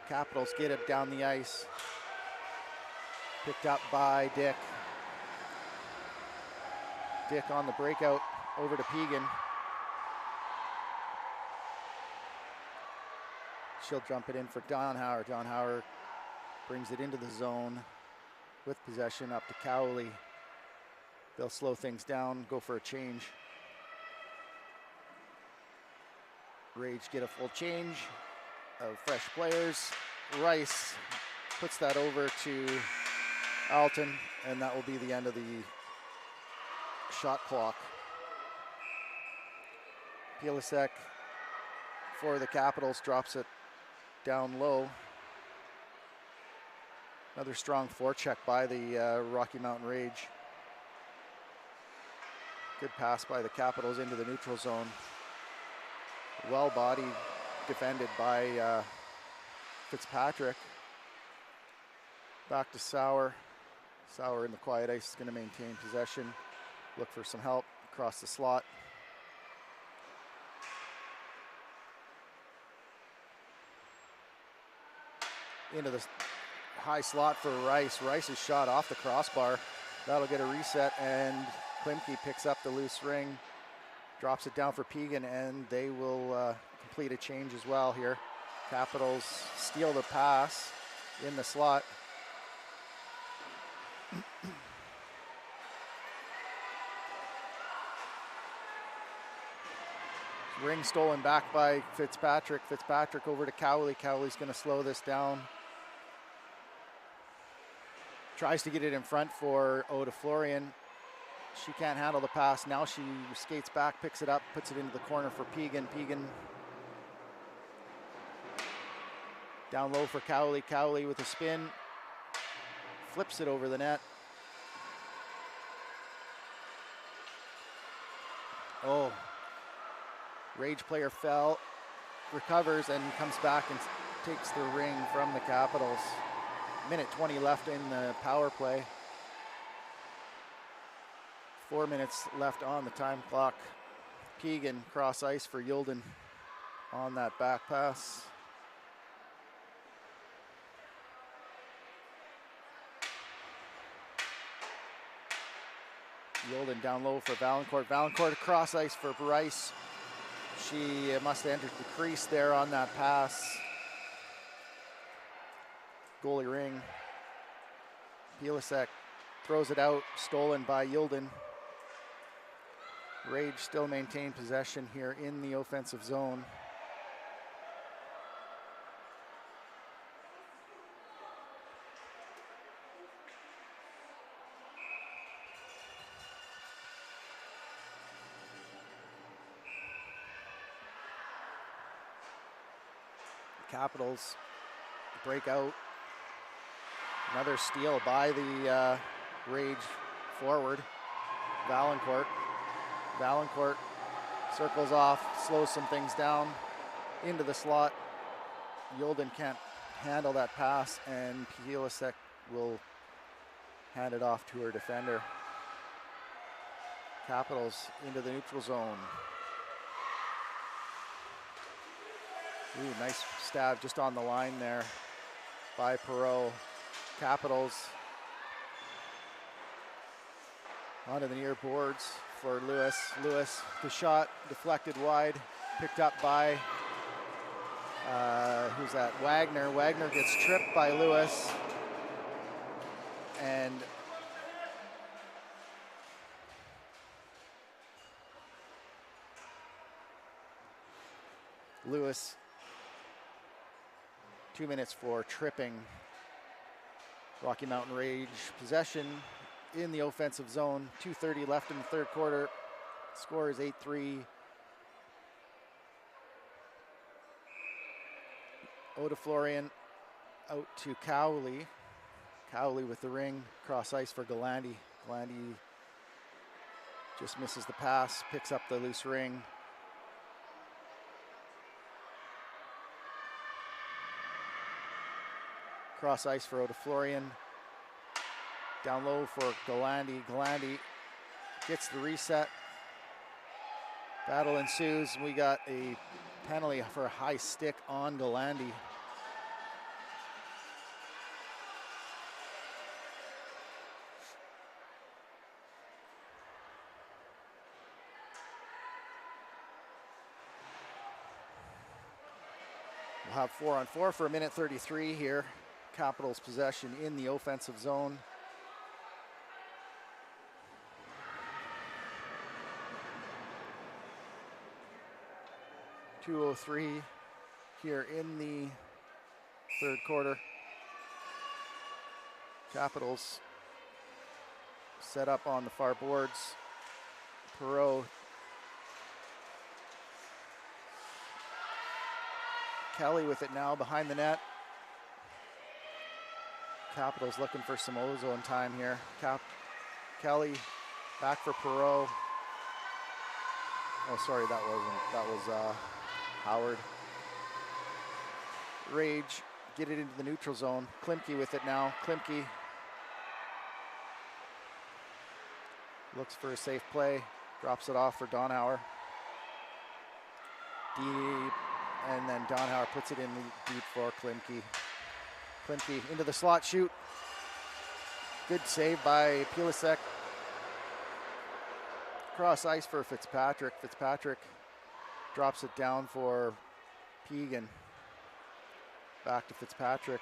Capitals get it down the ice. Picked up by Dick. Dick on the breakout over to Pegan. She'll jump it in for Don Hauer. Don Hauer brings it into the zone with possession up to Cowley. They'll slow things down, go for a change. Rage get a full change of fresh players. Rice puts that over to Alton, and that will be the end of the shot clock. Pilasek for the Capitals drops it down low. Another strong forecheck by the Rocky Mountain Rage. Good pass by the Capitals into the neutral zone. Well bodied, defended by Fitzpatrick. Back to Sauer. Sauer in the quiet ice is going to maintain possession. Look for some help across the slot. Into the high slot for Rice. Rice is shot off the crossbar. That'll get a reset, and Klimke picks up the loose ring, drops it down for Pegan, and they will complete a change as well here. Capitals steal the pass in the slot. Ring stolen back by Fitzpatrick. Fitzpatrick over to Cowley. Cowley's going to slow this down. Tries to get it in front for Oda Florian. She can't handle the pass. Now she skates back, picks it up, puts it into the corner for Pegan. Pegan down low for Cowley. Cowley with a spin. Flips it over the net. Oh. Rage player fell, recovers, and comes back and takes the ring from the Capitals. Minute 20 left in the power play. 4 minutes left on the time clock. Pegan cross ice for Yilden on that back pass. Yilden down low for Valancourt. Valancourt across ice for Rice. She must have entered the crease there on that pass. Goalie ring. Pilasek throws it out, stolen by Yilden. Rage still maintain possession here in the offensive zone. Capitals break out. Another steal by the Rage forward, Valancourt. Valancourt circles off, slows some things down into the slot. Yilden can't handle that pass, and Pilasek will hand it off to her defender. Capitals into the neutral zone. Ooh, nice stab just on the line there by Perreault. Capitals onto the near boards for Lewis. Lewis, the shot deflected wide, picked up by, who's that? Wagner. Wagner gets tripped by Lewis. And Lewis, 2 minutes for tripping. Rocky Mountain Rage possession in the offensive zone. 2:30 left in the third quarter. Score is 8-3. Oda Florian out to Cowley. Cowley with the ring, cross ice for Galandi. Galandi just misses the pass, picks up the loose ring. Cross ice for Odaflorian. Down low for Galandi. Galandi gets the reset. Battle ensues. We got a penalty for a high stick on Galandi. We'll have 4-on-4 for a minute 33 here. Capitals possession in the offensive zone. .203 here in the third quarter. Capitals set up on the far boards. Perreault. Kelly with it now behind the net. Capitals looking for some ozone time here. Kelly back for Perreault. Oh, sorry, that was Howard. Rage, get it into the neutral zone. Klimke with it now. Klimke looks for a safe play, drops it off for Donauer. Deep, and then Donauer puts it in deep for Klimke. Klimke into the slot shoot. Good save by Pilasek. Cross ice for Fitzpatrick. Fitzpatrick drops it down for Pegan. Back to Fitzpatrick.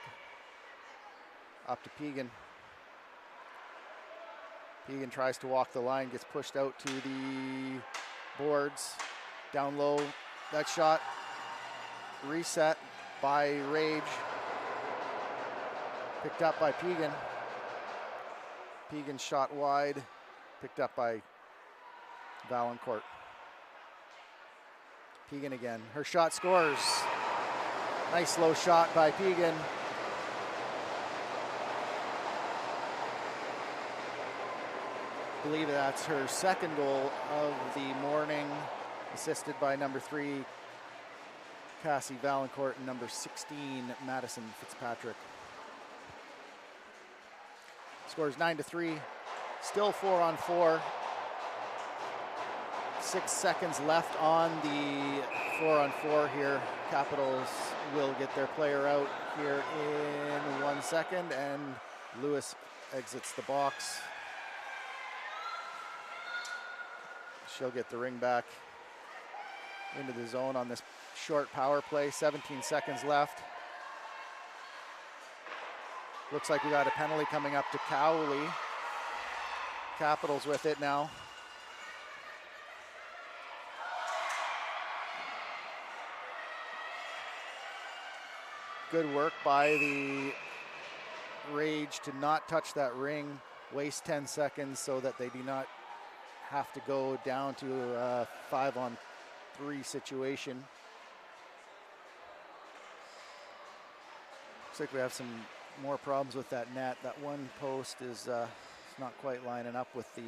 Up to Pegan. Pegan tries to walk the line, gets pushed out to the boards. Down low, that shot reset by Rage. Picked up by Pegan. Pegan shot wide, picked up by Valancourt. Pegan again, her shot scores. Nice low shot by Pegan. I believe that's her second goal of the morning, assisted by number 3, Cassie Valancourt, and number 16, Madison Fitzpatrick. Scores 9-3, still 4-on-4. 6 seconds left on the 4-on-4 here. Capitals will get their player out here in 1 second, and Lewis exits the box. She'll get the ring back into the zone on this short power play. 17 seconds left. Looks like we got a penalty coming up to Cowley. Capitals with it now. Good work by the Rage to not touch that ring, waste 10 seconds so that they do not have to go down to a 5-on-3 situation. Looks like we have some more problems with that net. That one post is not quite lining up with the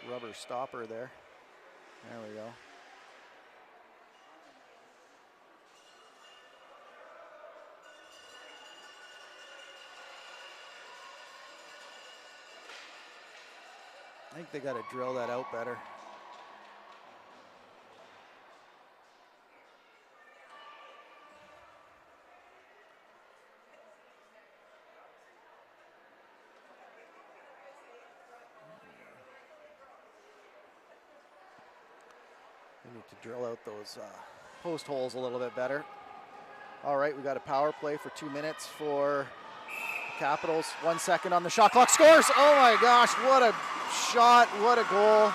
rubber stopper there. There we go. I think they got to drill that out better. We need to drill out those post holes a little bit better. All right, we got a power play for 2 minutes for the Capitals. 1 second on the shot clock. Scores! Oh my gosh, what a shot, what a goal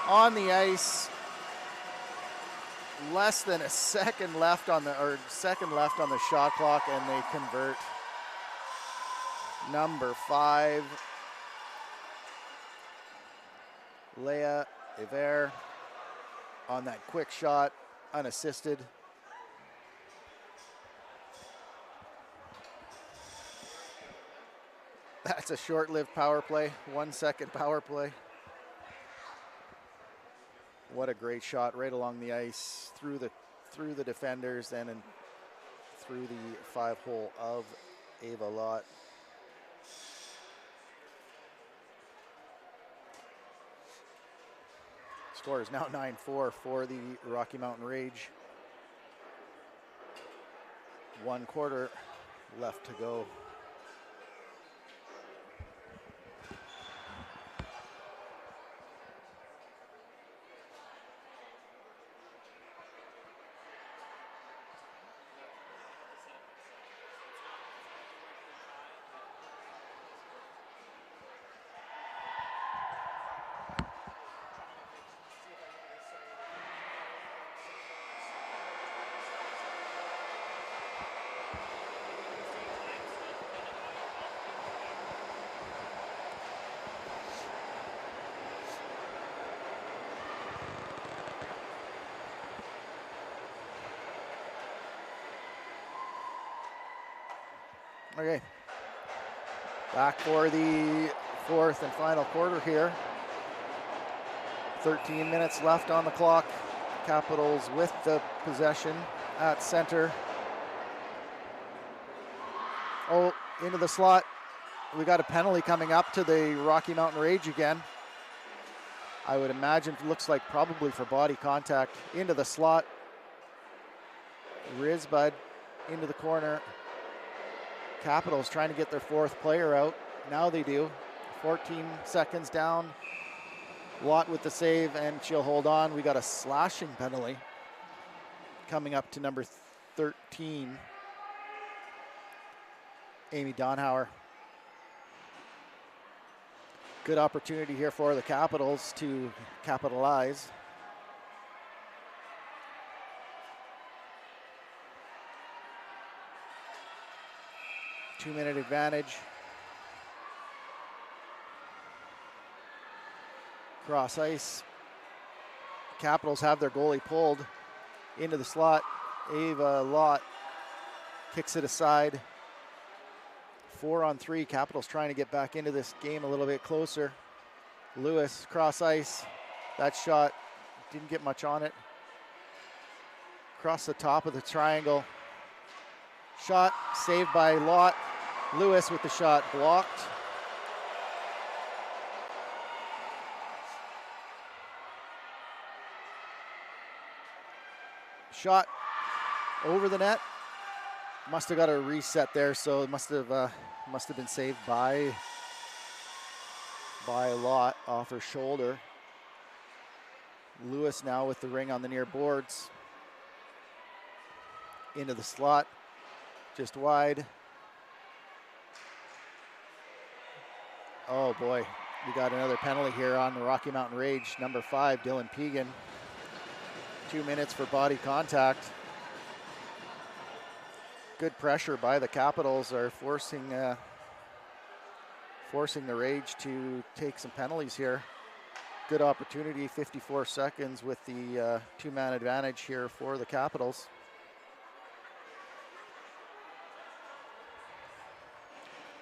on the ice. Less than a second left on the shot clock, and they convert. Number 5, Leah Ever on that quick shot, unassisted. That's a short-lived power play, 1 second power play. What a great shot right along the ice, through the defenders and through the 5-hole of Ava Lott. Score is now 9-4 for the Rocky Mountain Rage. 1 quarter left to go. Okay, back for the 4th and final quarter here. 13 minutes left on the clock. Capitals with the possession at center. Oh, into the slot. We got a penalty coming up to the Rocky Mountain Rage again. I would imagine it looks like probably for body contact. Into the slot. Risbud into the corner. Capitals trying to get their 4th player out. Now they do. 14 seconds down. Lott with the save, and she'll hold on. We got a slashing penalty coming up to number 13, Amy Donhauer. Good opportunity here for the Capitals to capitalize. Two-minute advantage. Cross ice. Capitals have their goalie pulled into the slot. Ava Lott kicks it aside. 4-on-3. Capitals trying to get back into this game a little bit closer. Lewis cross ice. That shot didn't get much on it. Across the top of the triangle. Shot saved by Lott. Lewis with the shot blocked. Shot over the net. Must have got a reset there, so it must have been saved by Lott off her shoulder. Lewis now with the ring on the near boards. Into the slot, just wide. Oh boy, we got another penalty here on the Rocky Mountain Rage. Number 5, Dylan Pegan. 2 minutes for body contact. Good pressure by the Capitals are forcing the Rage to take some penalties here. Good opportunity, 54 seconds with the 2-man advantage here for the Capitals.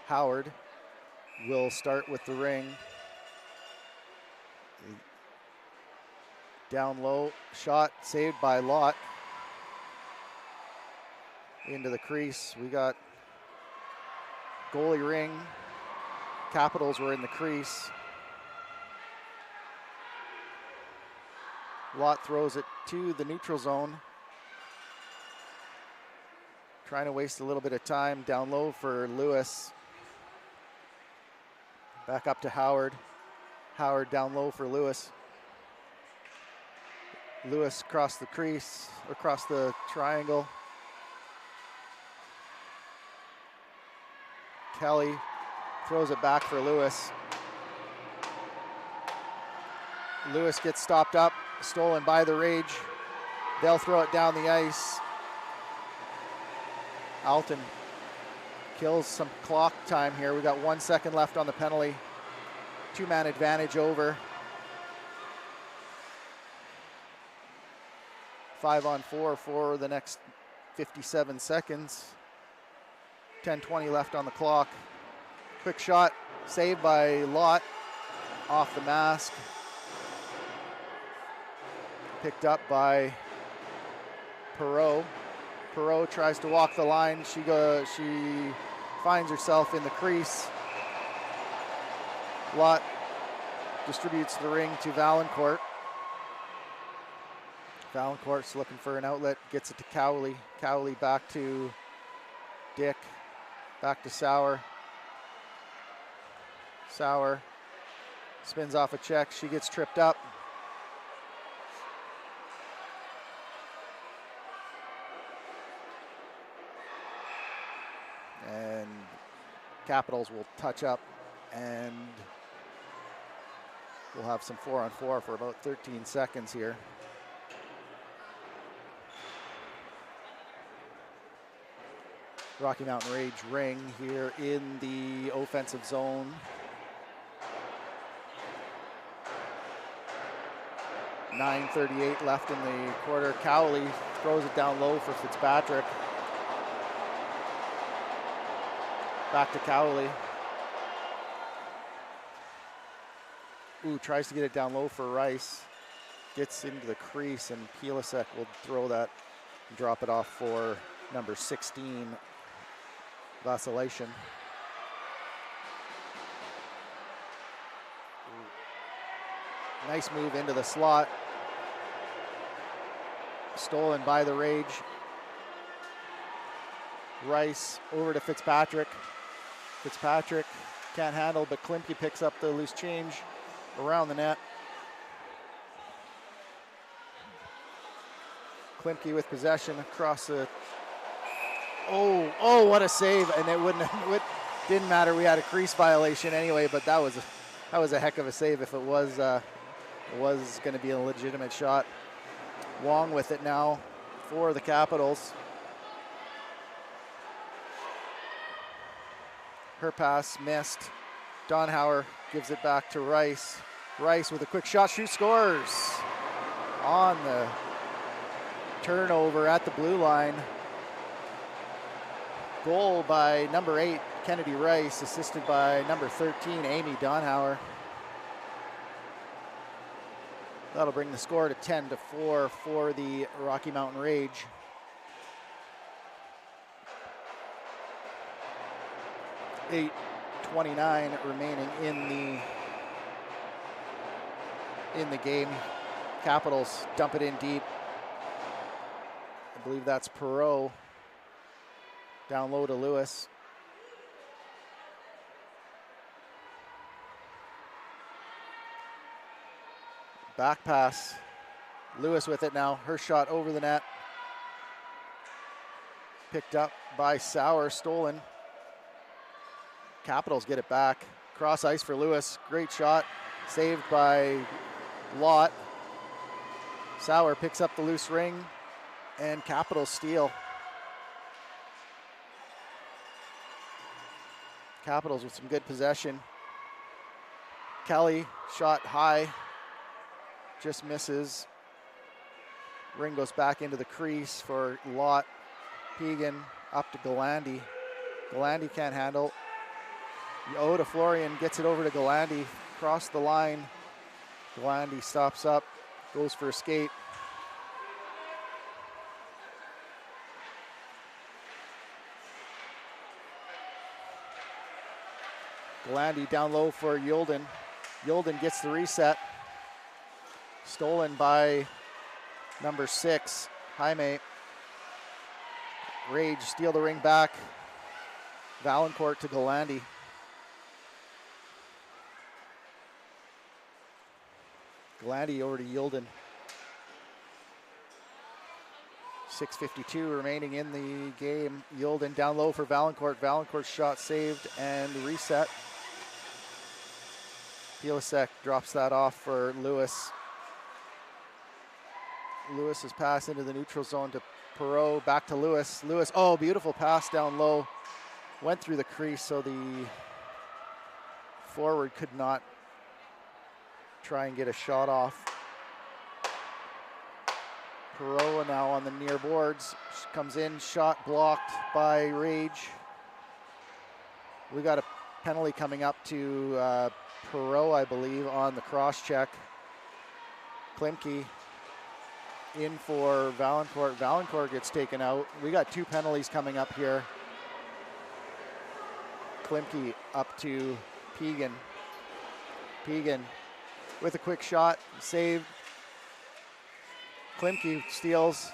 Howard will start with the ring. Down low, shot saved by Lott. Into the crease, we got goalie ring. Capitals were in the crease. Lott throws it to the neutral zone. Trying to waste a little bit of time. Down low for Lewis. Back up to Howard. Howard down low for Lewis. Lewis across the crease, across the triangle. Kelly throws it back for Lewis. Lewis gets stopped up, stolen by the Rage. They'll throw it down the ice. Alton kills some clock time here. We got 1 second left on the penalty. 2-man advantage over. 5-on-4 for the next 57 seconds. 10:20 left on the clock. Quick shot Saved by Lott off the mask. Picked up by Perreault. Perreault tries to walk the line. She finds herself in the crease. Lott distributes the ring to Valancourt. Valancourt's looking for an outlet, gets it to Cowley. Cowley back to Dick, back to Sauer. Sauer spins off a check. She gets tripped up. And Capitals will touch up, and we'll have some 4-on-4 for about 13 seconds here. Rocky Mountain Rage ring here in the offensive zone. 9:38 left in the quarter. Cowley throws it down low for Fitzpatrick. Back to Cowley. Ooh, tries to get it down low for Rice. Gets into the crease, and Pilasek will throw that and drop it off for number 16, Vacillation. Nice move into the slot. Stolen by the Rage. Rice over to Fitzpatrick. Fitzpatrick can't handle, but Klimke picks up the loose change around the net. Klimke with possession across the. Oh, what a save! And it didn't matter. We had a crease violation anyway, but that was a heck of a save if it was going to be a legitimate shot. Wong with it now for the Capitals. Her pass missed. Donhauer gives it back to Rice. Rice with a quick shot, scores on the turnover at the blue line. Goal by number 8, Kennedy Rice, assisted by number 13, Amy Donhauer. That'll bring the score to 10-4 for the Rocky Mountain Rage. .29 remaining in the game. Capitals dump it in deep. I believe that's Perreault. Down low to Lewis. Back pass. Lewis with it now. Her shot over the net. Picked up by Sauer, stolen. Capitals get it back. Cross ice for Lewis. Great shot. Saved by Lott. Sauer picks up the loose ring, and Capitals steal. Capitals with some good possession. Kelly shot high. Just misses. Ring goes back into the crease for Lott. Pegan up to Galandi. Galandi can't handle. To Florian, gets it over to Galandi. Across the line. Galandi stops up. Goes for a skate. Galandi down low for Yulden. Yulden gets the reset. Stolen by number 6, Jaime. Rage steal the ring back. Valancourt to Galandi. Galandi over to Yulden. 6:52 remaining in the game. Yulden down low for Valancourt. Valancourt's shot saved and reset. Pilasek drops that off for Lewis. Lewis's pass into the neutral zone to Perreault. Back to Lewis. Lewis, beautiful pass down low. Went through the crease, so the forward could not try and get a shot off. Perreault now on the near boards. She comes in, shot blocked by Rage. We got a Penalty coming up to Perot, I believe, on the cross check. Klimke in for Valancourt. Valancourt gets taken out. We got 2 penalties coming up here. Klimke up to Pegan. Pegan with a quick shot, saved. Klimke steals.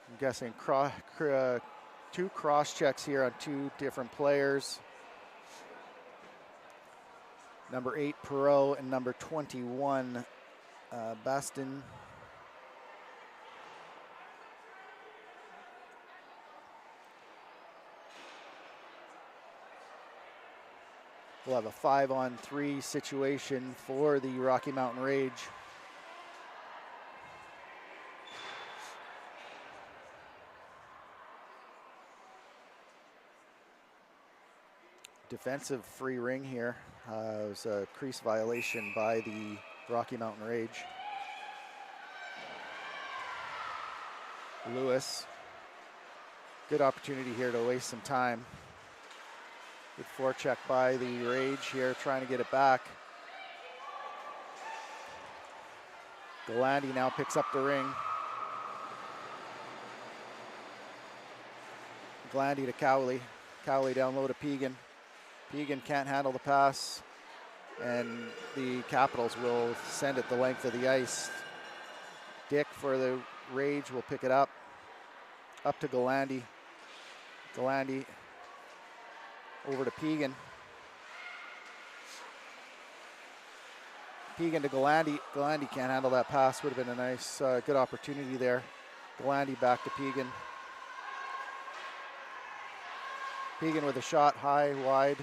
I'm guessing 2 cross checks here on 2 different players. Number 8, Perot, and number 21, Bastin. We'll have a 5-on-3 situation for the Rocky Mountain Rage. Defensive free ring here. It was a crease violation by the Rocky Mountain Rage. Lewis, good opportunity here to waste some time. Good forecheck by the Rage here, trying to get it back. Galandi now picks up the ring. Galandi to Cowley. Cowley down low to Pegan. Pegan can't handle the pass, and the Capitals will send it the length of the ice. Dick for the Rage will pick it up to Galandi. Galandi over to Pegan. Pegan to Galandi. Galandi can't handle that pass. Would have been a nice, good opportunity there. Galandi back to Pegan. Pegan with a shot, high, wide.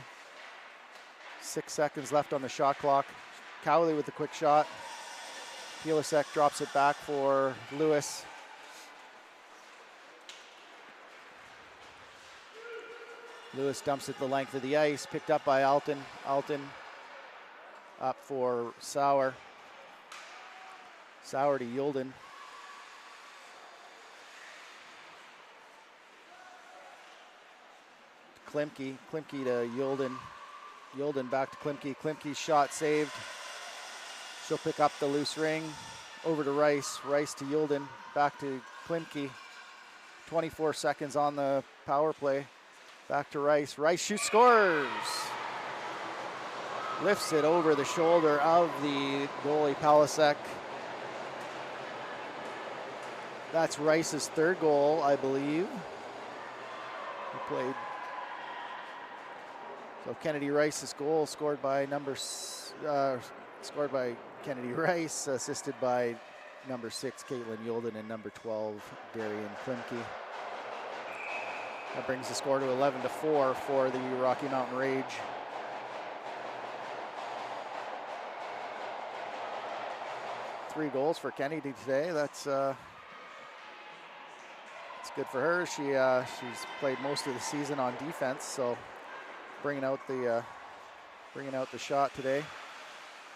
6 seconds left on the shot clock. Cowley with a quick shot. Pilasek drops it back for Lewis. Lewis dumps it the length of the ice, picked up by Alton. Alton up for Sauer. Sauer to Yulden. Klimke. Klimke to Yulden. Yulden back to Klimke. Klimke's shot saved. She'll pick up the loose ring. Over to Rice. Rice to Yulden. Back to Klimke. 24 seconds on the power play. Back to Rice. Rice shoots, scores! Lifts it over the shoulder of the goalie, Palasek. That's Rice's 3rd goal, I believe. He played. So Kennedy Rice's goal scored by Kennedy Rice, assisted by number 6, Caitlin Yulden, and number 12, Darian Klimke. That brings the score to 11-4 for the Rocky Mountain Rage. Three goals for Kennedy today. That's good for her. She's played most of the season on defense, so bringing out the shot today.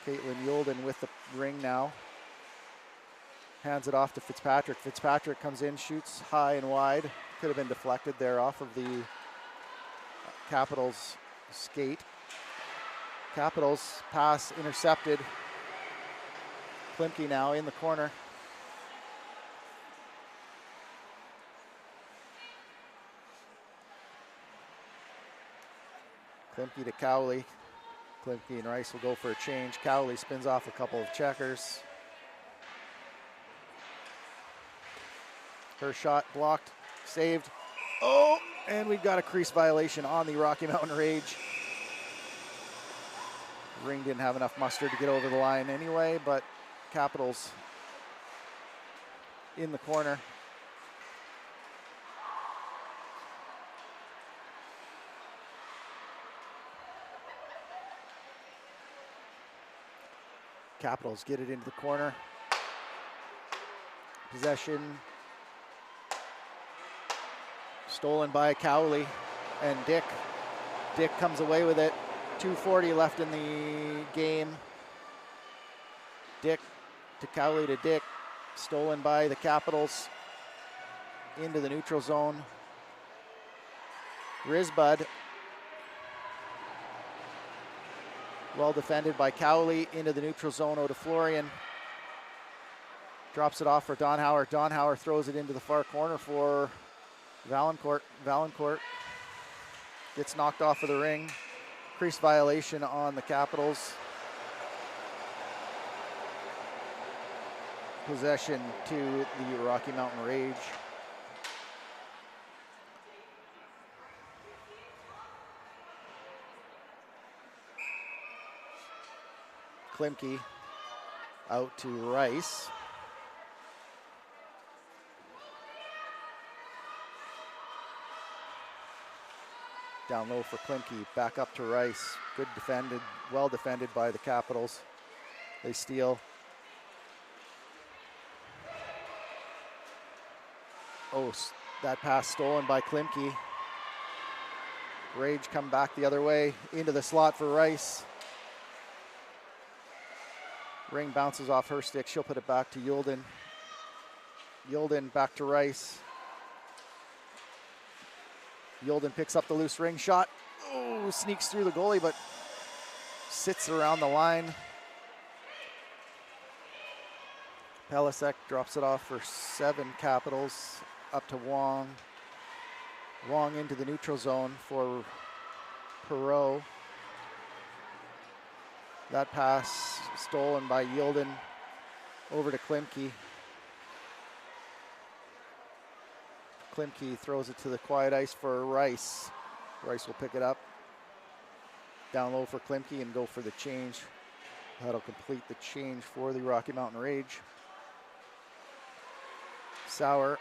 Caitlin Yulden with the ring now. Hands it off to Fitzpatrick. Fitzpatrick comes in, shoots high and wide. Could have been deflected there off of the Capitals skate. Capitals pass intercepted. Klimke now in the corner. Klimke to Cowley. Klimke and Rice will go for a change. Cowley spins off a couple of checkers. Her shot blocked, saved. Oh, and we've got a crease violation on the Rocky Mountain Rage. Ring didn't have enough mustard to get over the line anyway, but Capitals in the corner. Capitals get it into the corner. Possession stolen by Cowley and Dick. Dick comes away with it. 2:40 left in the game. Dick to Cowley to Dick. Stolen by the Capitals into the neutral zone. Risbud. Well defended by Cowley into the neutral zone. Out to Florian. Drops it off for Donhauer. Donhauer throws it into the far corner for Valancourt. Valancourt gets knocked off of the ring. Crease violation on the Capitals. Possession to the Rocky Mountain Rage. Klimke out to Rice. Down low for Klimke, back up to Rice. Good defended, well defended by the Capitals. They steal. Oh, that pass stolen by Klimke. Rage come back the other way into the slot for Rice. Ring bounces off her stick. She'll put it back to Yulden. Yulden back to Rice. Yulden picks up the loose ring shot. Oh, sneaks through the goalie, but sits around the line. Pelisek drops it off for 7 Capitals. Up to Wong. Wong into the neutral zone for Perreault. That pass stolen by Yilden over to Klimke. Klimke throws it to the quiet ice for Rice. Rice will pick it up. Down low for Klimke and go for the change. That'll complete the change for the Rocky Mountain Rage. Sauer.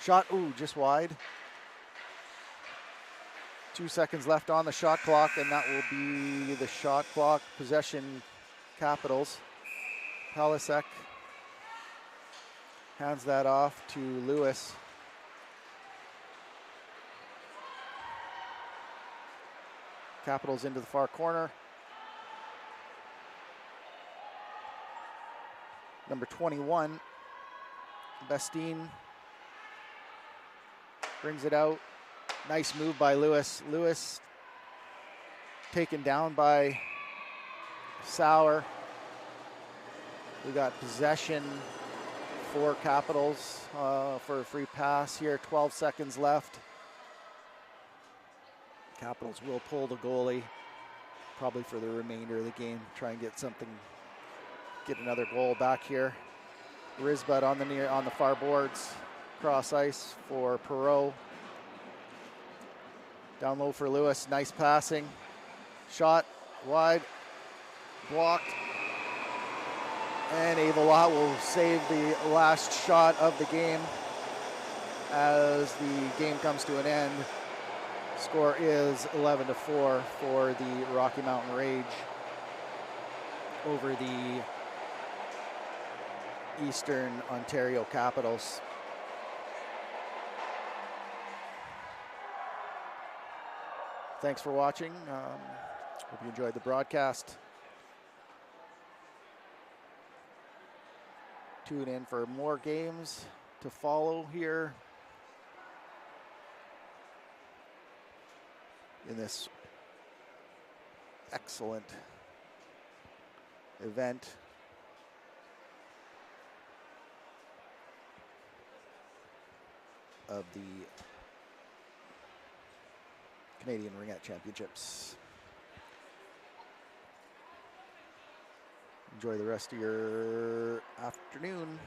Shot, ooh, just wide. 2 seconds left on the shot clock, and that will be the shot clock. Possession Capitals. Pelisek hands that off to Lewis. Capitals into the far corner. Number 21, Bestine brings it out. Nice move by Lewis. Lewis taken down by Sauer. We got possession for Capitals for a free pass here. 12 seconds left. Capitals will pull the goalie probably for the remainder of the game. Try and get something, get another goal back here. Risbud on the far boards. Cross ice for Perreault. Down low for Lewis. Nice passing. Shot wide. Blocked. And Avalot will save the last shot of the game as the game comes to an end. Score is 11-4 for the Rocky Mountain Rage over the Eastern Ontario Capitals. Thanks for watching. Hope you enjoyed the broadcast. Tune in for more games to follow here in this excellent event. Of the Canadian Ringette Championships. Enjoy the rest of your afternoon.